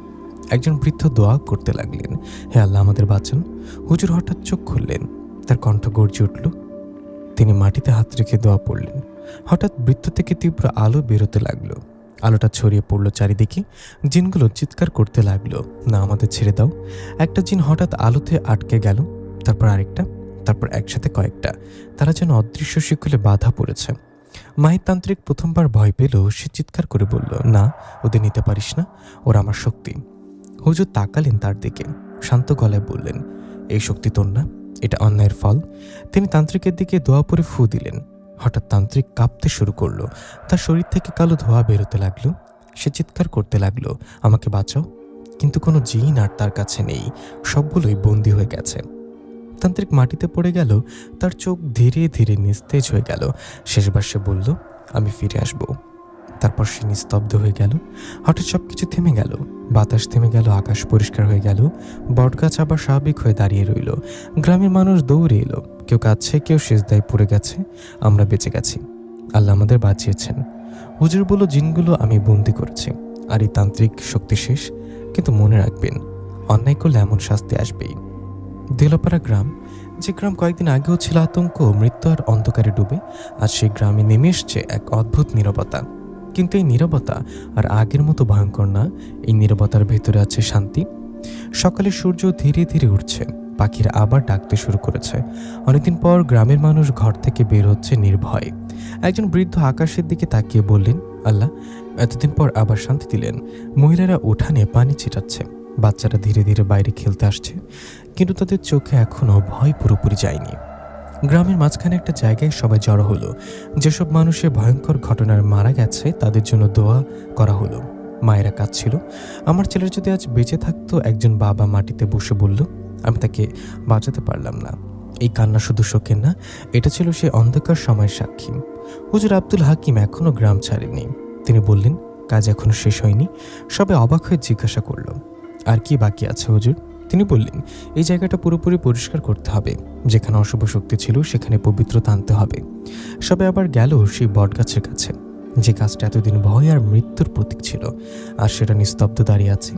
[SPEAKER 2] একজন বৃদ্ধ দোয়া করতে লাগলেন, হে আল্লাহ আমাদের বাঁচান। হুজুর হঠাৎ চোখ খুললেন, তার কণ্ঠ গর্জে উঠল। তিনি মাটিতে হাত রেখে দোয়া পড়লেন। হঠাৎ বৃত্ত থেকে তীব্র আলো বেরোতে লাগলো। আলোটা ছড়িয়ে পড়লো চারিদিকে। জিনগুলো চিৎকার করতে লাগলো, না, আমাদের ছেড়ে দাও। একটা জিন হঠাৎ আলোতে আটকে গেল, তারপর আরেকটা, তারপর একসাথে কয়েকটা। তারা যেন অদৃশ্য শিকলে বাধা পড়েছে। মাহির তান্ত্রিক প্রথমবার ভয় পেল। সে চিৎকার করে বলল, না, ওদের নিতে পারিস না, ওরা আমার শক্তি। হুজুর তাকালেন তার দিকে, শান্ত গলায় বললেন, এই শক্তি তোর না, এটা অন্যায়ের ফল। তিনি তান্ত্রিকের দিকে দোয়া পরে ফু দিলেন। হঠাৎ তান্ত্রিক কাঁপতে শুরু করলো। তার শরীর থেকে কালো ধোঁয়া বেরোতে লাগলো। সে চিৎকার করতে লাগলো, আমাকে বাঁচাও। কিন্তু কোনো জিন আর তার কাছে নেই, সবগুলোই বন্দী হয়ে গেছে। তান্ত্রিক মাটিতে পড়ে গেল। তার চোখ ধীরে ধীরে নিস্তেজ হয়ে গেল। শেষবার সে বলল, আমি ফিরে আসব। তারপর সে নিস্তব্ধ হয়ে গেল। হঠাৎ সবকিছু থেমে গেল। বাতাস থেমে গেল, আকাশ পরিষ্কার হয়ে গেল। বটগাছ আবার স্বাভাবিক হয়ে দাঁড়িয়ে রইল। গ্রামের মানুষ দৌড়ে এলো, কেউ কাঁদছে, কেউ সেজদায় পড়ে গেছে। আমরা বেঁচে গেছি, আল্লাহ আমাদের বাঁচিয়েছেন। হুজুর বলল, জিনগুলো আমি বন্দি করেছি, আর এই তান্ত্রিক শক্তি শেষ। কিন্তু মনে রাখবেন, অন্যায় করলে এমন শাস্তি আসবেই। দেলোপাড়া গ্রাম, যে গ্রাম কয়েকদিন আগেও ছিল আতঙ্ক, মৃত্যু আর অন্ধকারে ডুবে, আজ সেই গ্রামে নেমে এসছে এক অদ্ভুত নীরবতা। কিন্তু এই নীরবতা আর আগের মতো ভয়ঙ্কর না। এই নীরবতার ভেতরে আছে শান্তি। সকালে সূর্য ধীরে ধীরে উঠছে, পাখিরা আবার ডাকতে শুরু করেছে। অনেকদিন পর গ্রামের মানুষ ঘর থেকে বের হচ্ছে নির্ভয়ে। একজন বৃদ্ধ আকাশের দিকে তাকিয়ে বললেন, আল্লাহ এতদিন পর আবার শান্তি দিলেন। মহিলারা উঠানে পানি ছিটাচ্ছে, বাচ্চারা ধীরে ধীরে বাইরে খেলতে আসছে, কিন্তু তাদের চোখে এখনো ভয় পুরোপুরি যায়নি। গ্রামের মাঝখানে একটা জায়গায় সবাই জড়ো হলো। যেসব মানুষের ভয়ঙ্কর ঘটনার মারা গেছে তাদের জন্য দোয়া করা হলো। মায়েরা কাঁদছিল। আমার ছেলের যদি আজ বেঁচে থাকতো, একজন বাবা মাটিতে বসে বলল, আমি তাকে বাঁচাতে পারলাম না। এই কান্না শুধু শোকের না, এটা ছিল সে অন্ধকার সময়ের সাক্ষী। হুজুর আব্দুল হাকিম এখনো গ্রাম ছাড়েননি। তিনি বললেন, কাজ এখনো শেষ হয়নি। সবাই অবাক হয়ে জিজ্ঞাসা করল, আর কি বাকি আছে হুজুর? তিনি বললেন, এই জায়গাটা পুরোপুরি পরিষ্কার করতে হবে। যেখানে অশুভ শক্তি ছিল সেখানে পবিত্রতা আনতে হবে। সবাই আবার গেল সেই বটগাছের কাছে, যে গাছটা এতদিন ভয় আর মৃত্যুর প্রতীক ছিল, আর সেটা নিস্তব্ধ দাঁড়িয়ে আছে।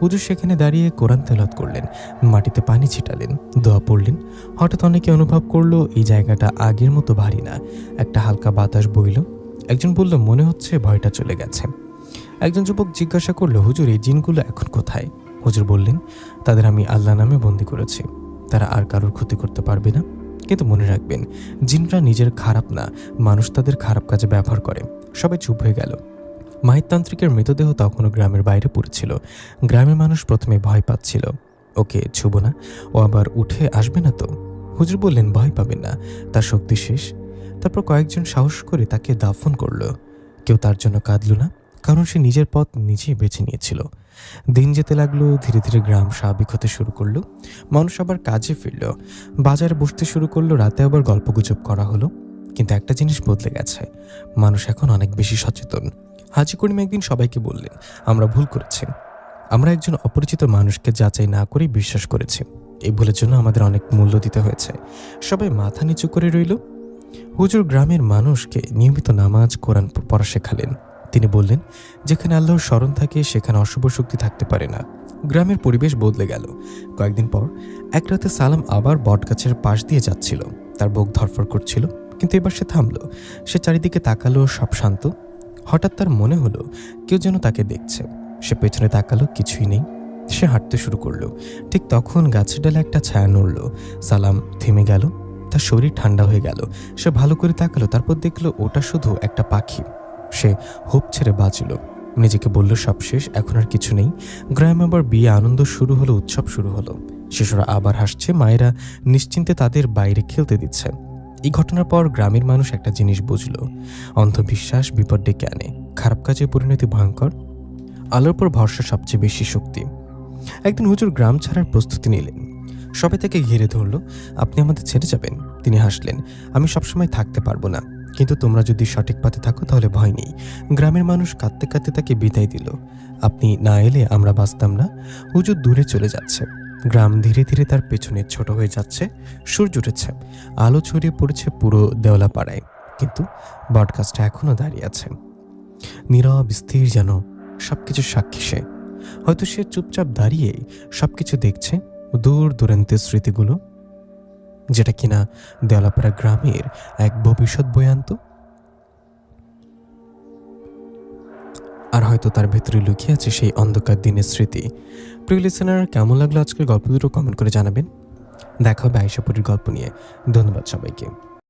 [SPEAKER 2] হুজুর সেখানে দাঁড়িয়ে কোরআন তেলাওয়াত করলেন, মাটিতে পানি ছিটালেন, দোয়া পড়লেন। হঠাৎ অনেকে অনুভব করলো এই জায়গাটা আগের মতো ভারী না। একটা হালকা বাতাস বইল। একজন বলল, মনে হচ্ছে ভয়টা চলে গেছে। একজন যুবক জিজ্ঞাসা করলো, হুজুর এই জিনগুলো এখন কোথায়? হুজুর বললেন, তাদের আমি আল্লাহ নামে বন্দী করেছি, তারা আর কারোর ক্ষতি করতে পারবে না। কিন্তু মনে রাখবেন, জিনরা নিজের খারাপ না, মানুষ তাদের খারাপ কাজে ব্যবহার করে। সবাই চুপ হয়ে গেল। মাহির তান্ত্রিকের মৃতদেহ তখনও গ্রামের বাইরে পড়েছিল। গ্রামের মানুষ প্রথমে ভয় পাচ্ছিল, ওকে ছুব না, ও আবার উঠে আসবে না তো। হুজুর বললেন, ভয় পাবেন না, তার শক্তি শেষ। তারপর কয়েকজন সাহস করে তাকে দাফন করলো। কেউ তার জন্য কাঁদল না, কারণ সে নিজের পথ নিজেই বেছে নিয়েছিল। দিন যেতে লাগলো, ধীরে ধীরে গ্রাম স্বাভাবিক হতে শুরু করলো। মানুষ আবার কাজে ফিরল, বাজারে বসতে শুরু করলো, রাতে আবার গল্পগুজব করা হলো। কিন্তু একটা জিনিস বদলে গেছে, মানুষ এখন অনেক বেশি সচেতন। হাজি করিম একদিন সবাইকে বললেন, আমরা ভুল করেছি। আমরা একজন অপরিচিত মানুষকে যাচাই না করে বিশ্বাস করেছি। এই ভুলের জন্য আমাদের অনেক মূল্য দিতে হয়েছে। সবাই মাথা নিচু করে রইল। হুজুর গ্রামের মানুষকে নিয়মিত নামাজ, কোরআন পড়া শেখালেন। তিনি বললেন, যেখানে আল্লাহর স্মরণ থাকে সেখানে অশুভ শক্তি থাকতে পারে না। গ্রামের পরিবেশ বদলে গেল। কয়েকদিন পর এক রাতে সালাম আবার বটগাছের পাশ দিয়ে যাচ্ছিল। তার বুক ধরফর করছিল, কিন্তু এবার সে থামলো। সে চারিদিকে তাকালো, সব শান্ত। হঠাৎ তার মনে হলো কেউ যেন তাকে দেখছে। সে পেছনে তাকালো, কিছুই নেই। সে হাঁটতে শুরু করলো। ঠিক তখন গাছের ডালে একটা ছায়া নড়ল। সালাম থেমে গেল, তার শরীর ঠান্ডা হয়ে গেল। সে ভালো করে তাকালো, তারপর দেখলো ওটা শুধু একটা পাখি। সে হোপ ছেড়ে বাঁচল। নিজেকে বলল, সব শেষ, এখন আর কিছু নেই। গ্রামে আবার বিয়ে, আনন্দ শুরু হলো, উৎসব শুরু হলো। শিশুরা আবার হাসছে, মায়েরা নিশ্চিন্তে তাদের বাইরে খেলতে দিচ্ছে। এই ঘটনার পর গ্রামের মানুষ একটা জিনিস বুঝল, অন্ধবিশ্বাস বিপদ ডেকে আনে, খারাপ কাজের পরিণতি ভয়ঙ্কর, আলোর পর ভরসা সবচেয়ে বেশি শক্তি। একদিন হুজুর গ্রাম ছাড়ার প্রস্তুতি নিলেন। সবাই তাকে ঘিরে ধরল, আপনি আমাদের ছেড়ে যাবেন? তিনি হাসলেন, আমি সবসময় থাকতে পারবো না, কিন্তু তোমরা যদি সঠিক পথে থাকো তাহলে ভয় নেই। গ্রামের মানুষ কাঁদতে কাঁদতে তাকে বিদায় দিল। আপনি না এলে আমরা বাঁচতাম না। হুজুর দূরে চলে যাচ্ছে। গ্রাম ধীরে ধীরে তার পেছনে ছোট হয়ে যাচ্ছে। সূর্য উঠেছে, আলো ছড়িয়ে পড়েছে পুরো দেওলা পাড়ায়, কিন্তু বটগাছটা এখনো দাঁড়িয়ে আছে, নীরব স্থির, যেন সবকিছু সাক্ষী সে। হয়তো সে চুপচাপ দাঁড়িয়ে সবকিছু দেখছে, দূর দূরান্তের স্মৃতিগুলো, যেটা কিনা দেওয়ালাপাড়া গ্রামের এক ভবিষ্যৎ বয়ে আনত। আর হয়তো তার ভেতরে লুকিয়ে আছে সেই অন্ধকার দিনের স্মৃতি। প্রিয় লিসেনার, কেমন লাগলো আজকের গল্প দুটো কমেন্ট করে জানাবেন। দেখা হবে আয়েশাপুরীর গল্প নিয়ে। ধন্যবাদ সবাইকে।